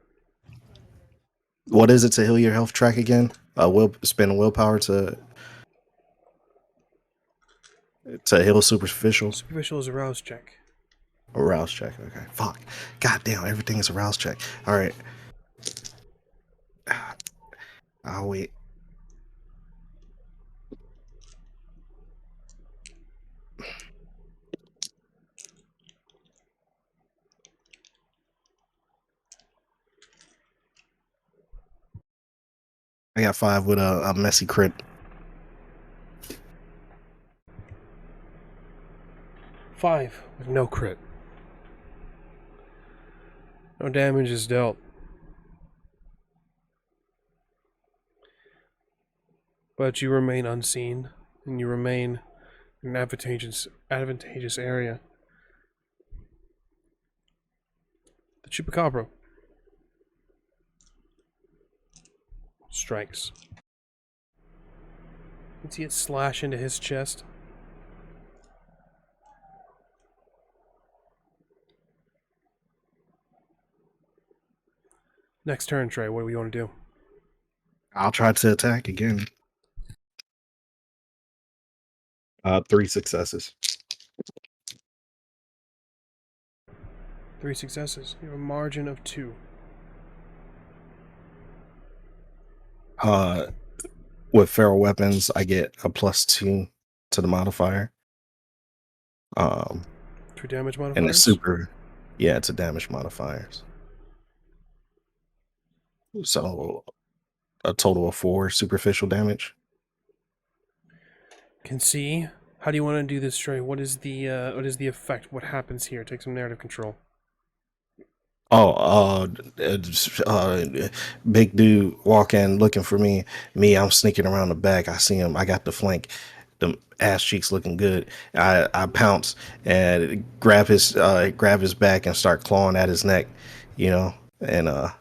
What is it to heal your health track again? Spend willpower to heal superficial. Superficial is a rouse check. A rouse check. Okay. Fuck. God damn. Everything is a rouse check. All right. I'll wait. got 5 with a messy crit. Five with no crit. No damage is dealt. But you remain unseen, and you remain in an advantageous area. The Chupacabra strikes. You can see it slash into his chest. Next turn, Trey. What do we want to do? I'll try to attack again. 3 successes. 3 successes. You have a margin of 2. With feral weapons, I get a +2 to the modifier. 2 damage modifiers. And it's it's a damage modifiers. So a total of 4 superficial damage. Can see. How do you want to do this, Trey? What is the effect? What happens here? Take some narrative control. Big dude walk in looking for me. I'm sneaking around the back. I see him. I got the flank. The ass cheeks looking good. I pounce and grab his back and start clawing at his neck, and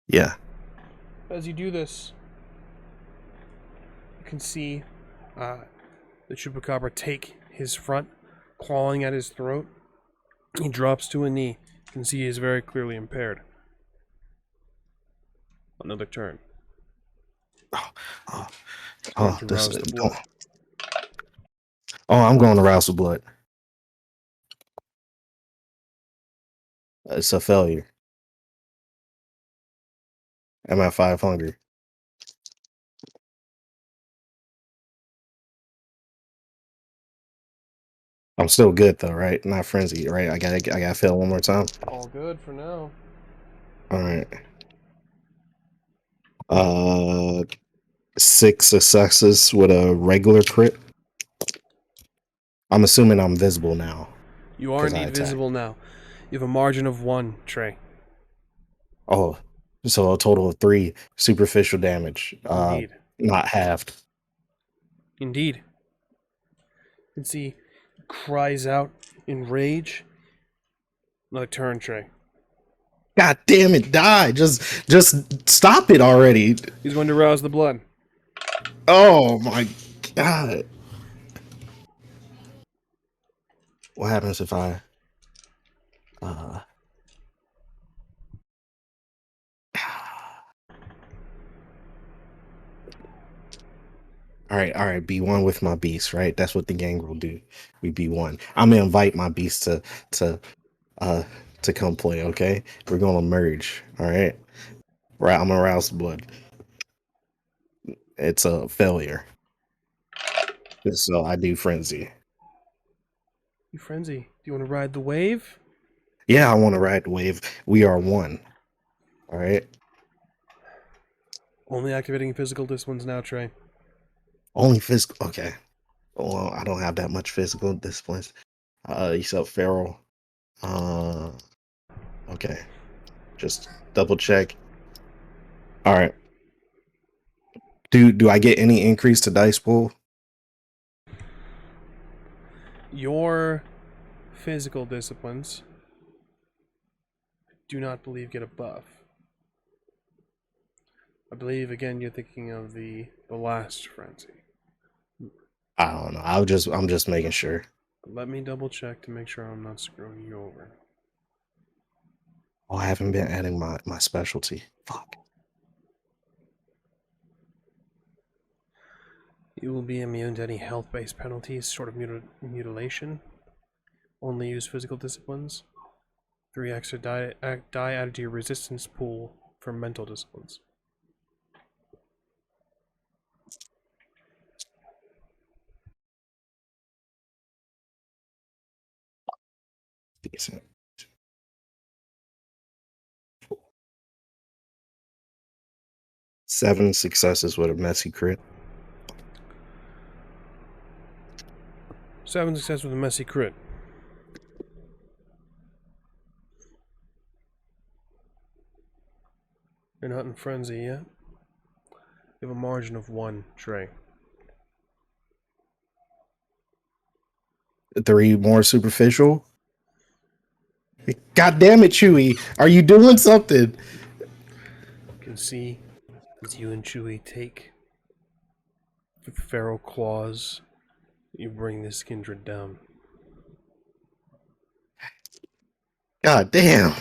yeah. As you do this, you can see the Chupacabra take his front, clawing at his throat. He drops to a knee. You can see he is very clearly impaired. Another turn. I'm going to rouse the blood. It's a failure. I'm at 5 hungry. I'm still good though, right? Not frenzy, right? I gotta fail one more time. All good for now. All right. 6 successes with a regular crit. I'm assuming I'm visible now. You are indeed visible now. You have a margin of 1, Trey. Oh, so a total of 3 superficial damage. Indeed. Not halved. Indeed. You can see he cries out in rage. Another turn, Trey. God damn it, die. Just stop it already. He's going to rouse the blood. Oh my god. What happens if I All right, B1 with my beast, right? That's what the gang will do. We B1. I'm gonna invite my beast to come play, okay? We're gonna merge, all right? Right, I'm gonna rouse the blood. It's a failure. So I do frenzy. You frenzy. Do you want to ride the wave? Yeah, I want to ride the wave. We are 1. All right. Only activating physical disciplines now, Trey. Only physical. Okay. Well, I don't have that much physical disciplines. You said feral. Okay. Just double check. All right. Do I get any increase to dice pool? Your physical disciplines, I do not believe, get a buff. I believe, again, you're thinking of the last frenzy. I don't know. I'm just making sure. Let me double check to make sure I'm not screwing you over. Oh, I haven't been adding my specialty. Fuck. You will be immune to any health-based penalties, sort of mutilation. Only use physical disciplines. 3 extra die added to your resistance pool for mental disciplines. Decent. 7 successes with a messy crit. 7 success with a messy crit. You're not in frenzy yet. You have a margin of 1, Trey. 3 more superficial. God damn it, Chewie! Are you doing something? You can see as you and Chewie take with feral claws, you bring this kindred down. God damn.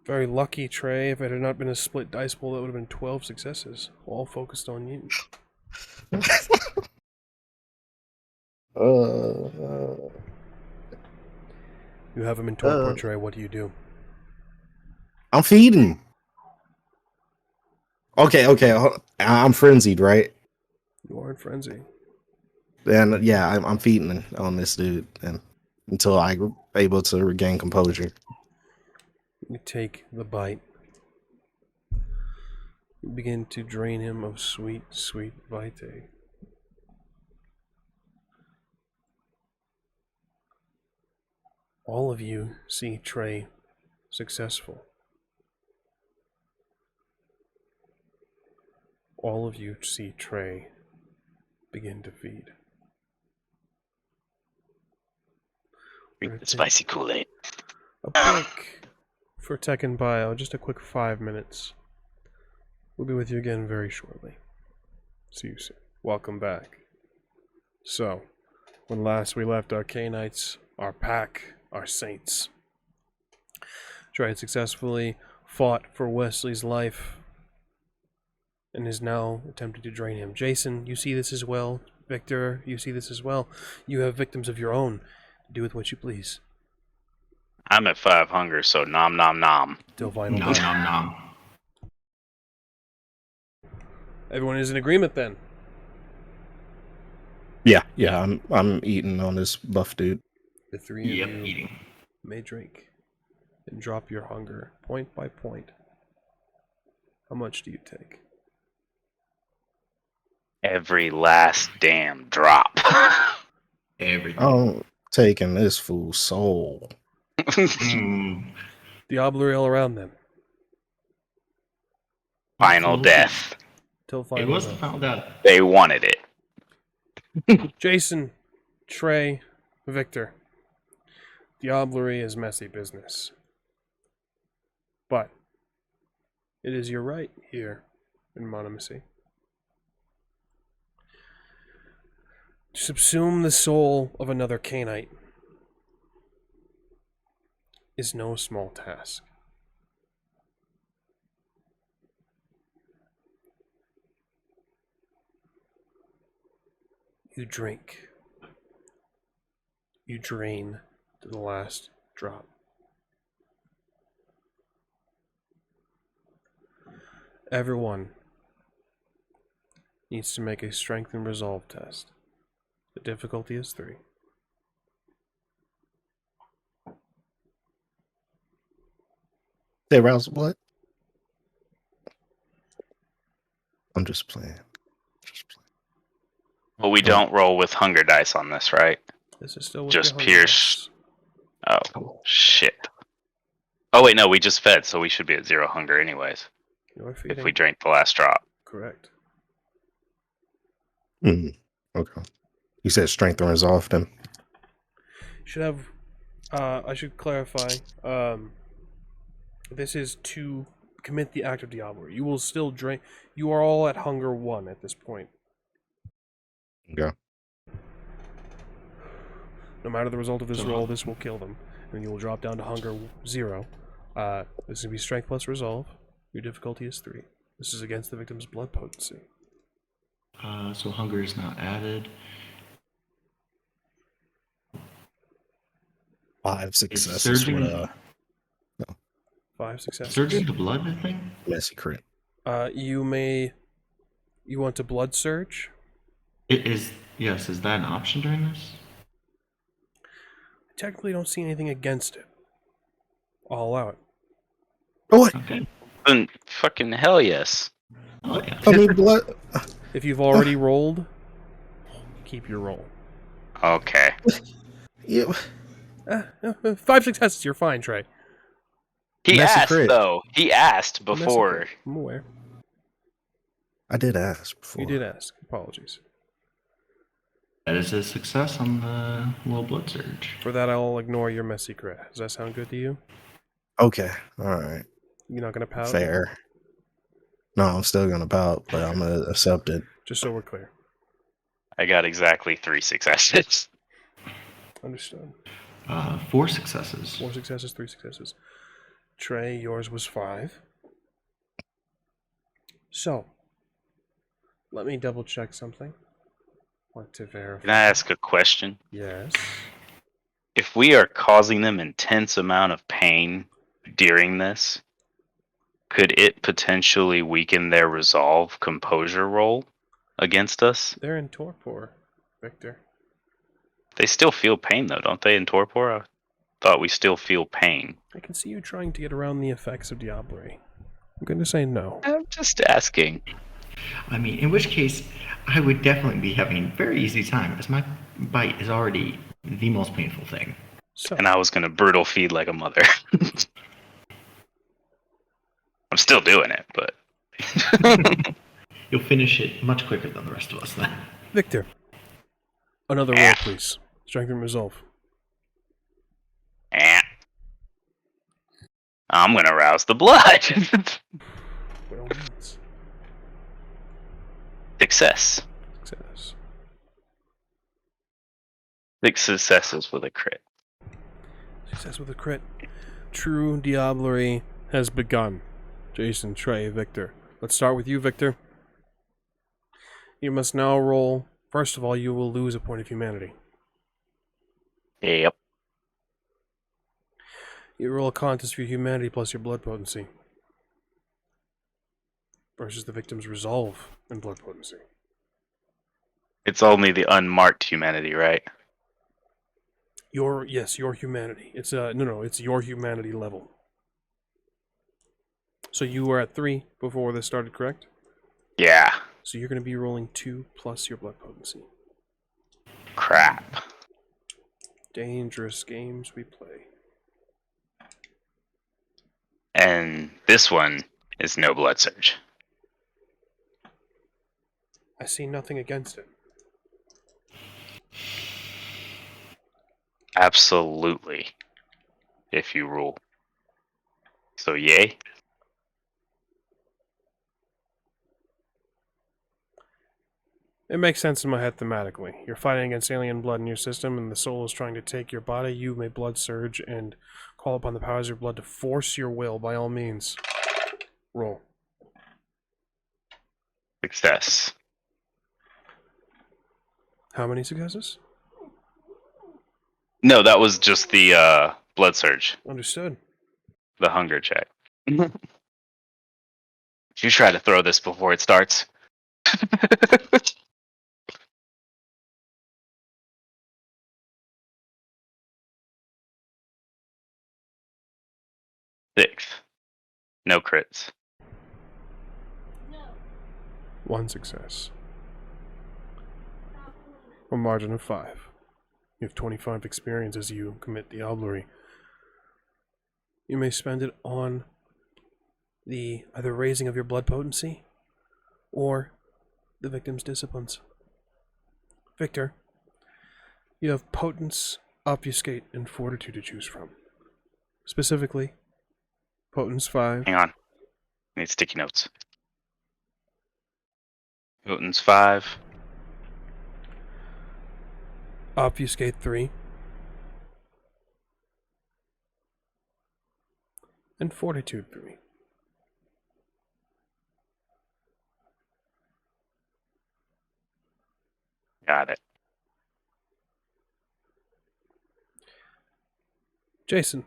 Very lucky, Trey. If it had not been a split dice pool, that would have been 12 successes, all focused on you. You have him in torpor, Trey. What do you do? I'm feeding. Okay. I'm frenzied, right? You are in frenzy. And yeah, I'm feeding on this dude, and until I'm able to regain composure. You take the bite. You begin to drain him of sweet, sweet vitae. All of you see Trey successful. All of you see Trey begin to feed. Drink the spicy Kool-Aid. A break for Tech and Bio, just a quick 5 minutes. We'll be with you again very shortly. See you soon. Welcome back. So, when last we left our Cainites, our pack, our saints, Trey had successfully fought for Wesley's life and is now attempting to drain him. Jason, you see this as well. Victor, you see this as well. You have victims of your own. Do with what you please. I'm at 5 hunger, so nom nom nom. Till final Nom battle. nom nom. Everyone is in agreement then. Yeah. I'm eating on this buff dude. The three Yep, of you eating. may drink and drop your hunger point by point. How much do you take? Every last damn drop. Everything. I'm taking this fool's soul. Mm. Diablerie all around them. Final death. Till It final was the death. final death. They wanted it. Jason, Trey, Victor. Diablerie is messy business. But it is your right here in Monomacy to subsume the soul of another Cainite is no small task. You drink. You drain to the last drop. Everyone needs to make a strength and resolve test. The difficulty is 3. Hey, Rouse, what? I'm just playing. But we don't roll with hunger dice on this, right? This is still with Just your hunger pierce. Oh, shit. Oh, wait, no, we just fed, so we should be at 0 hunger anyways. dice. You're feeding. If we drank the last drop. Correct. Okay. You said strength and resolve then? Should have. I should clarify. This is to commit the act of diablerie. You will still drain. You are all at hunger 1 at this point. Okay. No matter the result of this roll, this will kill them, and you will drop down to hunger 0. This is gonna be strength plus resolve. Your difficulty is 3. This is against the victim's blood potency. So hunger is not added. 5 successes surging- with a 5 successes. Surging the blood, I think? messy crit. You want to blood surge? Yes, is that an option during this? I technically don't see anything against it. I'll allow it. Oh, what? Okay. Then fucking hell yes. Oh, yeah. I mean, blood. If you've already rolled, keep your roll. Okay. Yeah, 5 successes, you're fine, Trey. He Messy asked crit. though. He asked Messy before. crit. I'm aware. I did ask before. You did ask. Apologies. That is a success on the little blood surge. For that, I'll ignore your messy crit. Does that sound good to you? Okay, all right, You're not gonna pout? fair. No, I'm still gonna pout, but I'm gonna accept it. Just so we're clear. I got exactly 3 successes. Understood. 4 successes. 4 successes, 3 successes. Trey, yours was 5. So, let me double check something. Want to verify. Can I ask a question? Yes. If we are causing them intense amount of pain during this, could it potentially weaken their resolve composure roll against us? They're in torpor, Victor. They still feel pain though, don't they, in torpor? I thought we still feel pain. I can see you trying to get around the effects of Diablerie. I'm going to say no. I'm just asking. I mean, in which case, I would definitely be having a very easy time, as my bite is already the most painful thing. So, And I was gonna brutal feed like a mother. I'm still doing it, but You'll finish it much quicker than the rest of us then. Victor, another roll, please. Strength and resolve. I'm gonna rouse the blood. By all means. Success. Success. 6 successes with a crit. Success with a crit. True Diablerie has begun. Jason, Trey, Victor. Let's start with you, Victor. You must now roll. First of all, you will lose a point of humanity. Yep. You roll a contest for your humanity plus your blood potency. Versus the victim's resolve and blood potency. It's only the unmarked humanity, right? Your humanity. It's it's your humanity level. So you were at 3 before this started, correct? Yeah. So you're going to be rolling 2 plus your blood potency. Crap. Dangerous games we play. And this one is no blood surge. I see nothing against it. Absolutely. If you rule. So yay. It makes sense in my head thematically. You're fighting against alien blood in your system, and the soul is trying to take your body. You may blood surge and call upon the powers of your blood to force your will, by all means. Roll. Success. How many successes? No, that was just the blood surge. Understood. The hunger check. If you try to throw this before it starts. 6. No crits. 1 success. A margin of 5. You have 25 experience as you commit Diablerie. You may spend it on the either raising of your blood potency or the victim's disciplines. Victor, you have Potence, Obfuscate, and Fortitude to choose from. Specifically, Potence 5. Hang on. I need sticky notes. Potence 5. Obfuscate 3. And Fortitude 3. Got it. Jason.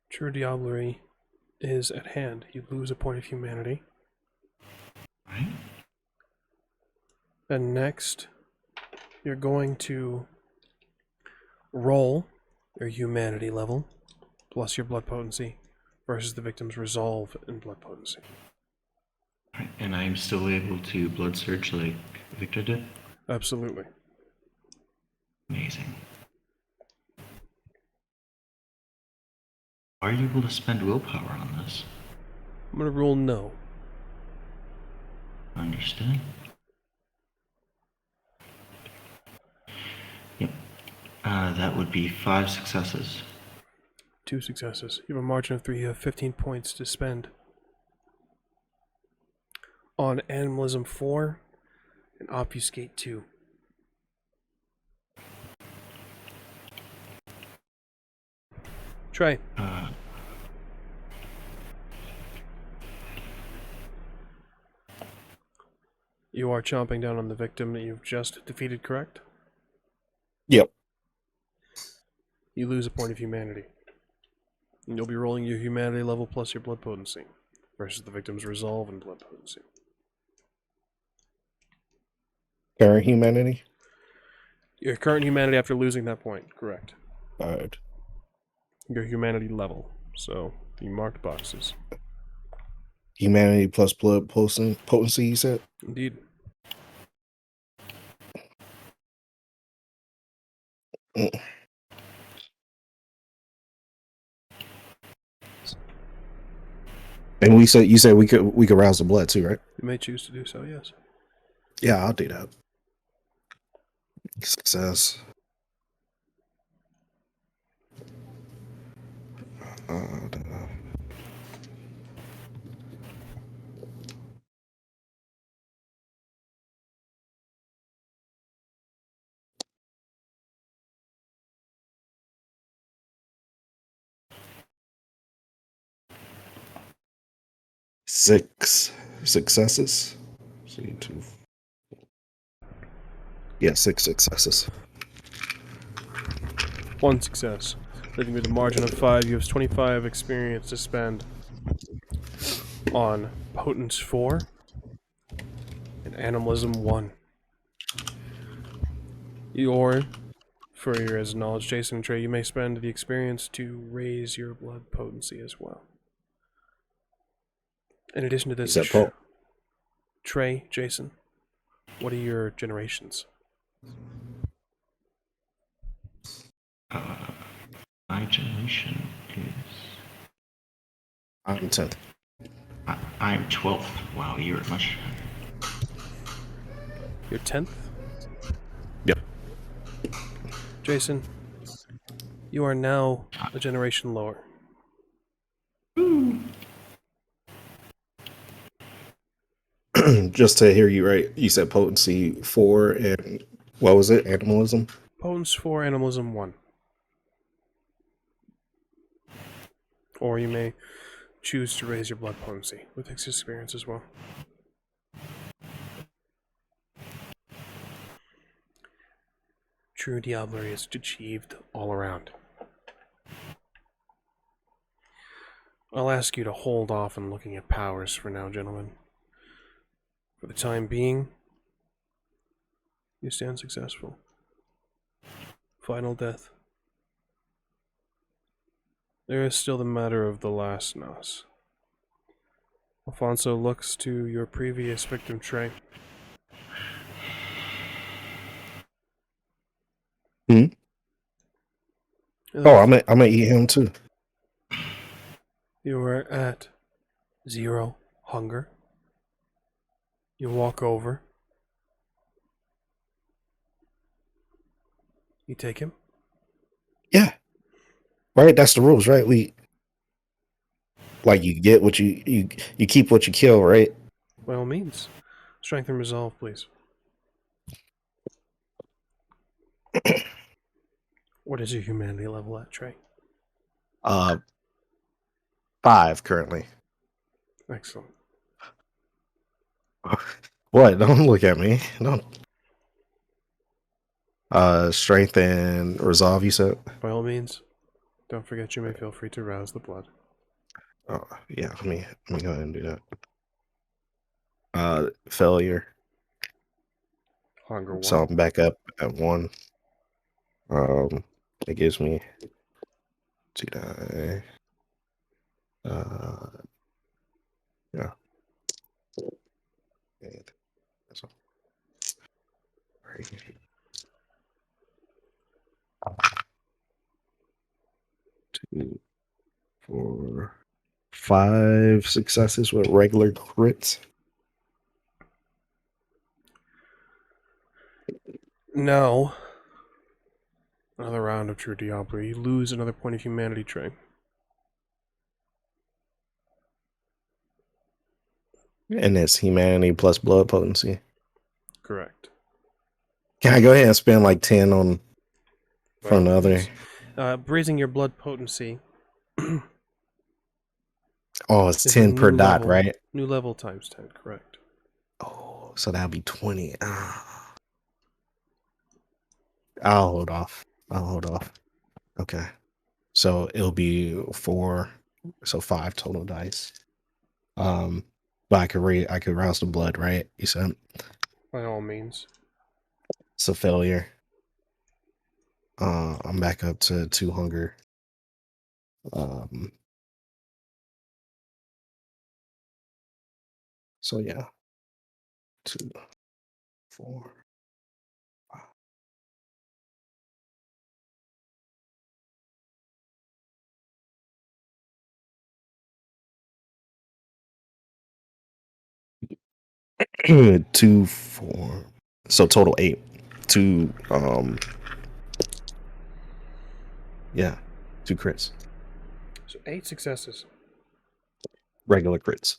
True Diablerie is at hand. You lose a point of humanity. Right? And next, you're going to roll your humanity level plus your blood potency versus the victim's resolve and blood potency. Right, and I'm still able to blood surge like Victor did? Absolutely. Amazing. Are you able to spend willpower on this? I'm going to rule no. Understood. Yep. That would be 5 successes. 2 successes. You have a margin of 3. You have 15 points to spend on Animalism 4 and Obfuscate 2. Trey. You are chomping down on the victim that you've just defeated, correct? Yep. You lose a point of humanity. And you'll be rolling your humanity level plus your blood potency versus the victim's resolve and blood potency. Current humanity? Your current humanity after losing that point, correct. Alright. Your humanity level. So, the marked boxes. Humanity plus blood potency, you said? Indeed. Mm. And you said we could rouse the blood too, right? You may choose to do so, yes. Yeah, I'll do that. Success. Six successes. See, 2. Yeah, 6 successes. 1 success. Leaving you with a margin of 5. You have 25 experience to spend on Potence 4 and Animalism 1. For your as knowledge, Jason and Trey, you may spend the experience to raise your blood potency as well. In addition to this, Trey, Jason, what are your generations? My generation is... I'm 10th. I'm 12th. Wow, you're much... You're 10th? Yep. Jason, you are now a generation lower. Just to hear you right, you said potency 4 and what was it? Animalism? Potence 4, Animalism 1. Or you may choose to raise your blood potency with this experience as well. True Diablerie is achieved all around. I'll ask you to hold off on looking at powers for now, gentlemen. For the time being, you stand successful. Final death. There is still the matter of the last Nos. Alfonso looks to your previous victim, Trey. Hmm? Oh, I'm gonna eat him too. You are at 0 hunger. You walk over. You take him. Yeah. Right, that's the rules, right? You get what you keep what you kill, right? By all means. Strength and resolve, please. What is your humanity level at, Trey? 5 currently. Excellent. What? Don't look at me. Don't. Strength and resolve, you said? By all means. Don't forget you may feel free to rouse the blood. Oh, yeah, let me go ahead and do that. Failure. Hunger 1. So I'm back up at 1. It gives me Did I? Yeah. And that's all. Right. 2, 4, 5 successes with regular crits. No. Another round of True Diablo. You lose another point of humanity, Trey. And it's humanity plus blood potency. Correct. Can I go ahead and spend like 10 on from the other? Raising your blood potency. Oh, it's is 10 per new dot, level, right? New level times 10, correct. Oh, so that'll be 20. I'll hold off. Okay. So it'll be 4, so 5 total dice. But I could rouse the blood, right? You said By all means. it's a failure. I'm back up to 2 hunger. So yeah. 2, 4, 5. Two, 4. So total 8. 2, yeah, 2 crits. So 8 successes. Regular crits.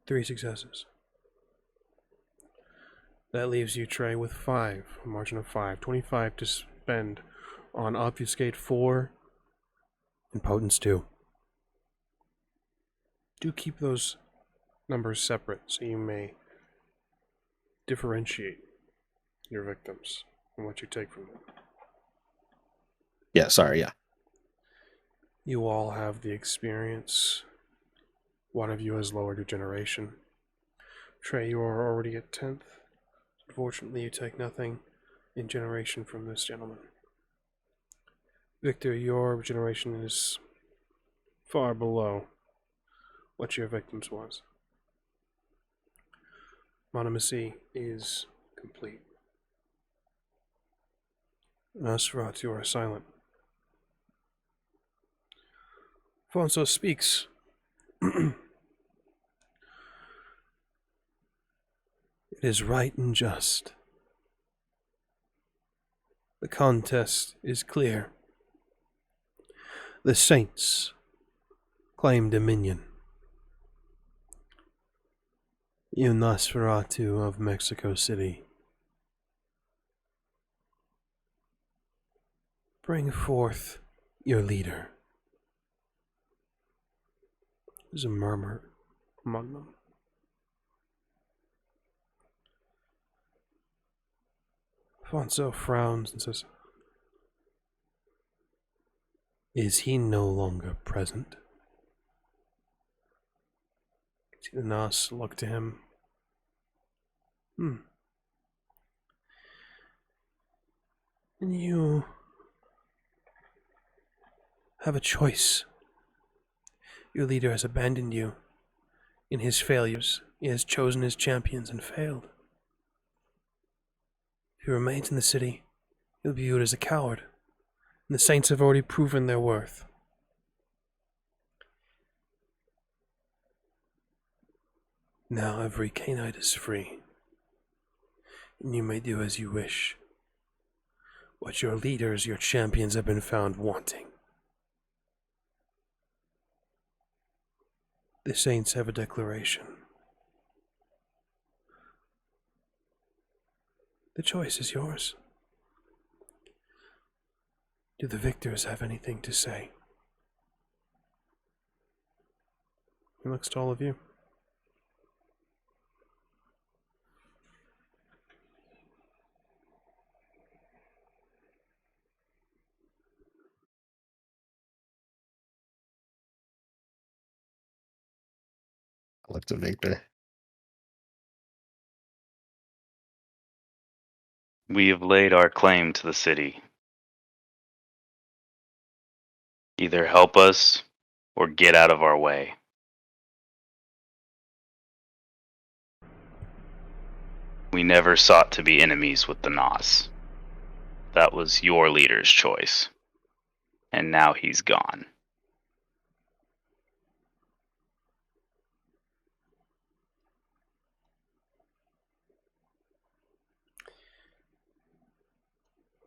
3 successes. That leaves you, Trey, with 5. A margin of 5. 25 to spend on Obfuscate 4 and Potence 2. Do keep those numbers separate so you may differentiate your victims and what you take from them. Yeah, sorry, yeah. You all have the experience. One of you has lowered your generation. Trey, you are already at 10th. Unfortunately, you take nothing in generation from this gentleman. Victor, your generation is far below what your victim's was. Monomacy is complete. Nosferatu, you are silent. Fonso speaks. It is right and just. The contest is clear. The Saints claim dominion. You Nosferatu of Mexico City, bring forth your leader. There's a murmur among them. Fonso frowns and says, is he no longer present? See the Nos look to him. And you have a choice. Your leader has abandoned you. In his failures, he has chosen his champions and failed. If he remains in the city, he'll be viewed as a coward, and the Saints have already proven their worth. Now every Cainite is free, and you may do as you wish. What your leaders, your champions, have been found wanting. The Saints have a declaration. The choice is yours. Do the victors have anything to say? He looks to all of you. I look to Victor. We have laid our claim to the city. Either help us or get out of our way. We never sought to be enemies with the Nos. That was your leader's choice. And now he's gone.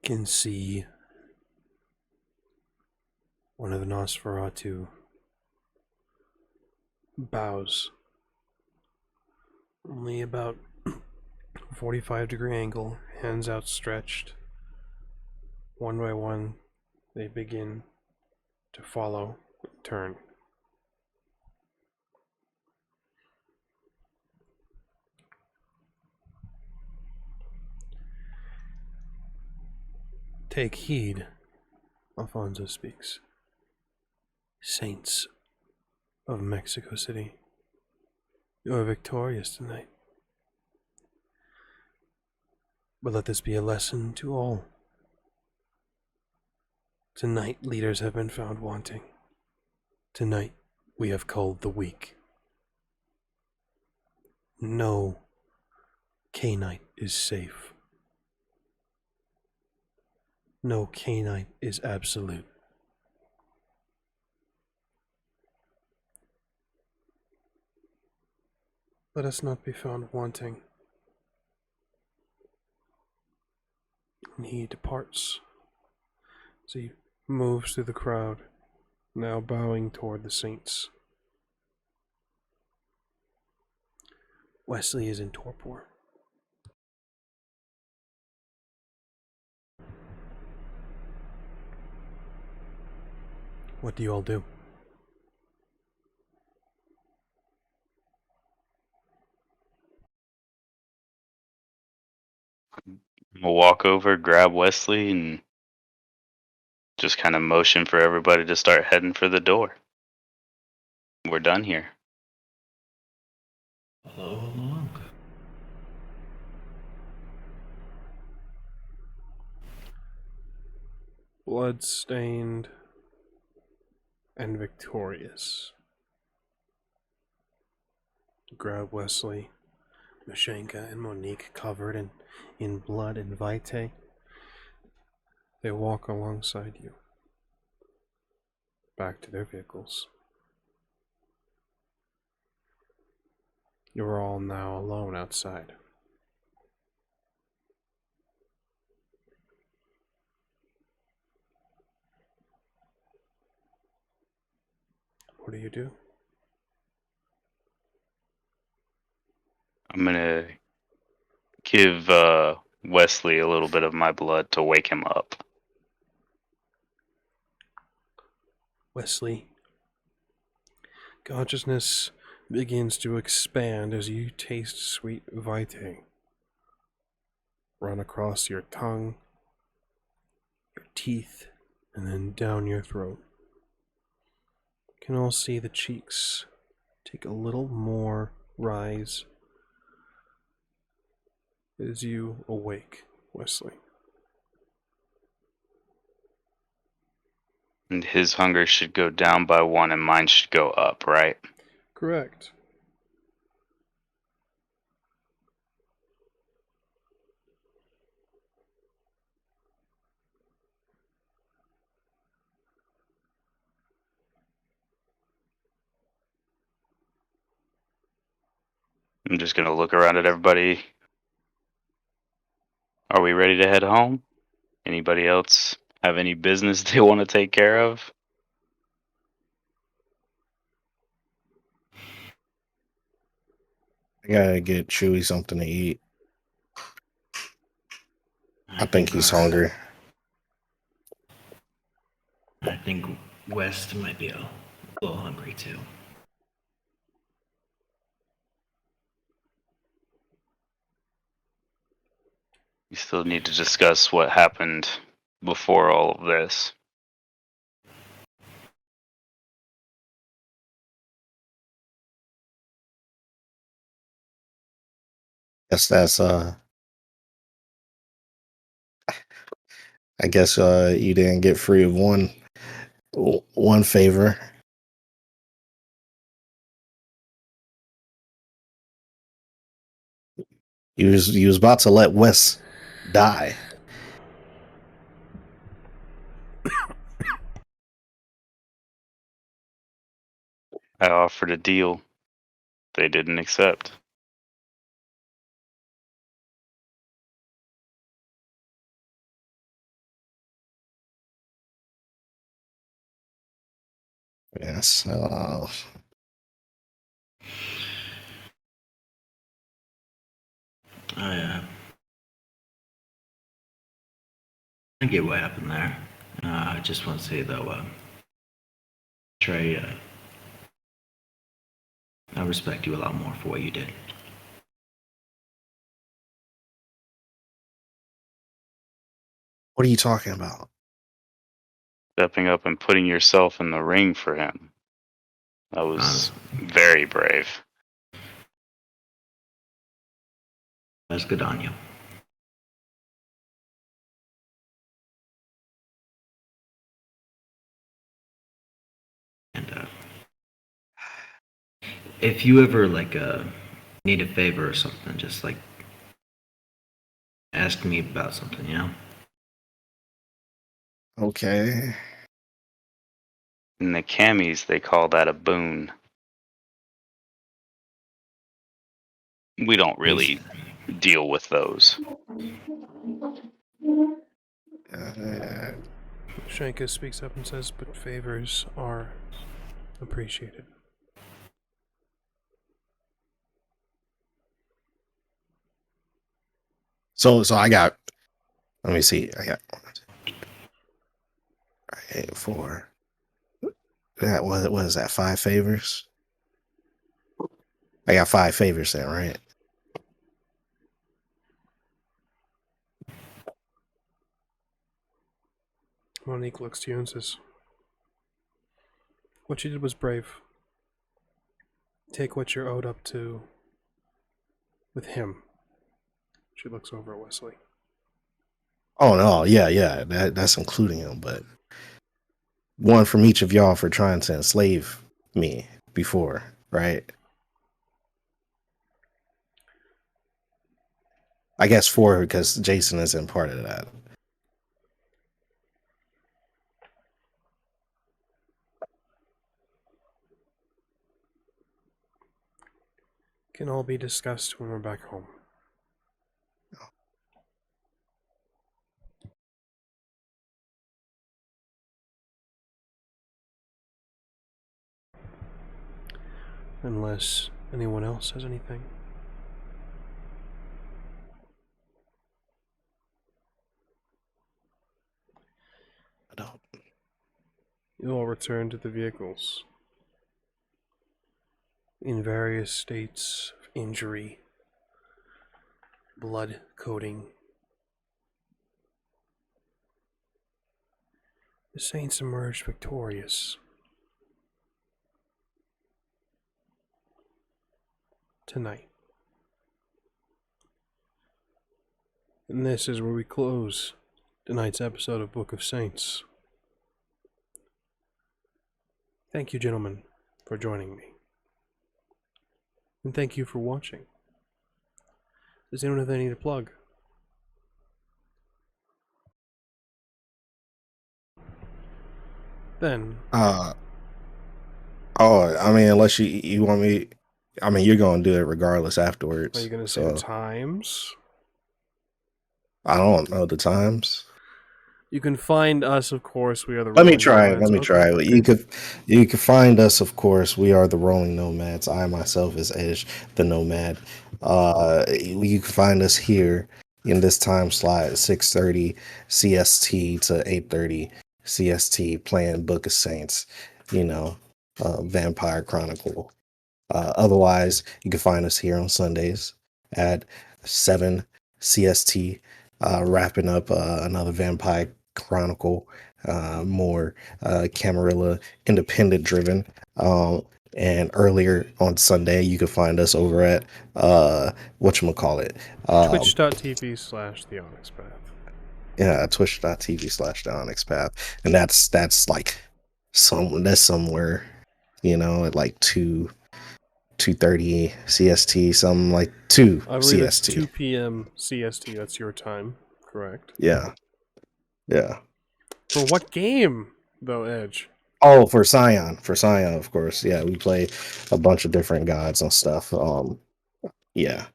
Can see one of the Nosferatu bows. Only about 45-degree angle, hands outstretched. One by one, they begin to follow, turn. Take heed, Alfonso speaks. Saints of Mexico City, you are victorious tonight. But let this be a lesson to all. Tonight, leaders have been found wanting. Tonight, we have culled the weak. No Cainite is safe. No Cainite is absolute. Let us not be found wanting. And he departs as he moves through the crowd, now bowing toward the saints. Wesley is in torpor. What do you all do? We'll walk over, grab Wesley, and just kind of motion for everybody to start heading for the door. We're done here. Follow along. Blood-stained and victorious. Grab Wesley, Mashenka, and Monique covered in blood and vitae. They walk alongside you, back to their vehicles. You're all now alone outside. What do you do? I'm gonna give Wesley a little bit of my blood to wake him up. Wesley, consciousness begins to expand as you taste sweet vitae run across your tongue, your teeth, and then down your throat. You can all see the cheeks take a little more rise as you awake, Wesley. And his hunger should go down by 1 and mine should go up, right? Correct. I'm just gonna look around at everybody. Are we ready to head home? Anybody else have any business they want to take care of? I gotta get Chewy something to eat. I think he's hungry. I think West might be a little hungry too. We still need to discuss what happened before all of this. That's I guess you didn't get free of one. One favor. You was about to let Wes die. I offered a deal. They didn't accept. Yes. I get what happened there. I just want to say though, Trey, I respect you a lot more for what you did. What are you talking about? Stepping up and putting yourself in the ring for him. That was very brave. That's good on you. And if you ever need a favor or something, just ask me about something, you know? Okay. In the camis, they call that a boon. We don't really deal with those. Shanka speaks up and says, but favors are appreciated. So I got. Let me see. I got 4. That what is that? 5 favors. I got 5 favors then, right? Monique looks to you and says, what you did was brave. Take what you're owed up to with him. She looks over at Wesley. Oh no, yeah. That's including him, but one from each of y'all for trying to enslave me before, right? I guess 4 because Jason isn't part of that. Can all be discussed when we're back home. Unless anyone else has anything. I don't. You all return to the vehicles. In various states of injury, blood coating. The Saints emerged victorious. Tonight. And this is where we close tonight's episode of Book of Saints. Thank you, gentlemen, for joining me. And thank you for watching. Does anyone have anything to plug? Then. Oh, I mean, unless you want me, I mean, you're gonna do it regardless afterwards. Are you gonna say the times? I don't know the times. You can find us, of course. We are the. Let me try. Okay. You can find us, of course. We are the Rolling Nomads. I myself is Edge, the Nomad. You can find us here in this time slot, 6:30 CST to 8:30 CST, playing Book of Saints. Vampire Chronicle. Otherwise, you can find us here on Sundays at 7 CST, wrapping up another Vampire Chronicle, more Camarilla independent driven. And earlier on Sunday, you can find us over at whatchamacallit. Twitch.tv/The Onyx Path. Yeah, twitch.tv/The Onyx Path. And that's like somewhere, at like 2:30 CST, something like 2 I believe it's CST. 2 p.m. CST. That's your time, correct? Yeah. For what game, though, Edge? Oh, for Scion, of course. Yeah, we play a bunch of different gods and stuff. Yeah.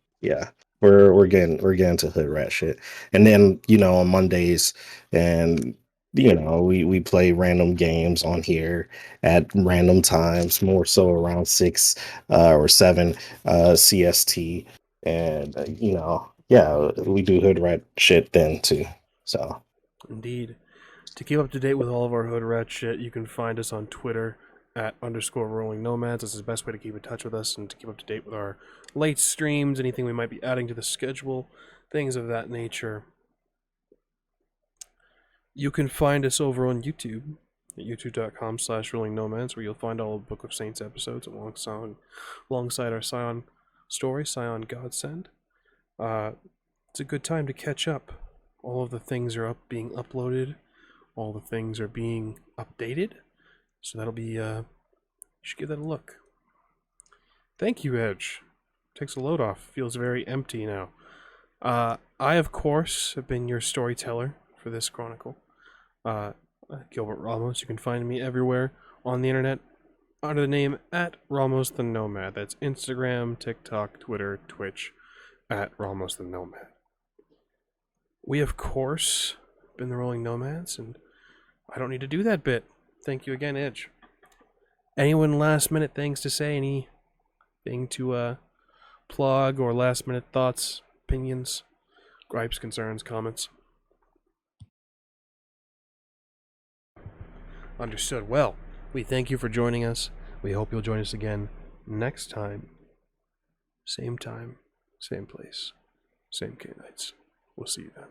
We're getting to hood rat shit, and then on Mondays, and we play random games on here at random times, more so around 6 or 7 CST, and yeah, we do hood rat shit then too. So Indeed. To keep up to date with all of our hood rat shit, you can find us on Twitter at _rolling nomads. This is the best way to keep in touch with us and to keep up to date with our late streams, anything we might be adding to the schedule, things of that nature. You can find us over on YouTube at youtube.com/rolling nomads, where you'll find all of Book of Saints episodes alongside our Scion story, Scion Godsend. It's a good time to catch up. All of the things are being uploaded. All the things are being updated. So that'll be, you should give that a look. Thank you, Edge. Takes a load off. Feels very empty now. I, of course, have been your storyteller for this chronicle. Gilbert Ramos. You can find me everywhere on the internet under the name at Ramos the Nomad. That's Instagram, TikTok, Twitter, Twitch, at Ramos the Nomad. We, of course, been the Rolling Nomads, and I don't need to do that bit. Thank you again, Edge. Anyone last minute things to say? Anything to plug, or last minute thoughts, opinions, gripes, concerns, comments? Understood. Well, we thank you for joining us. We hope you'll join us again next time. Same time, same place, same Cainites. We'll see you then.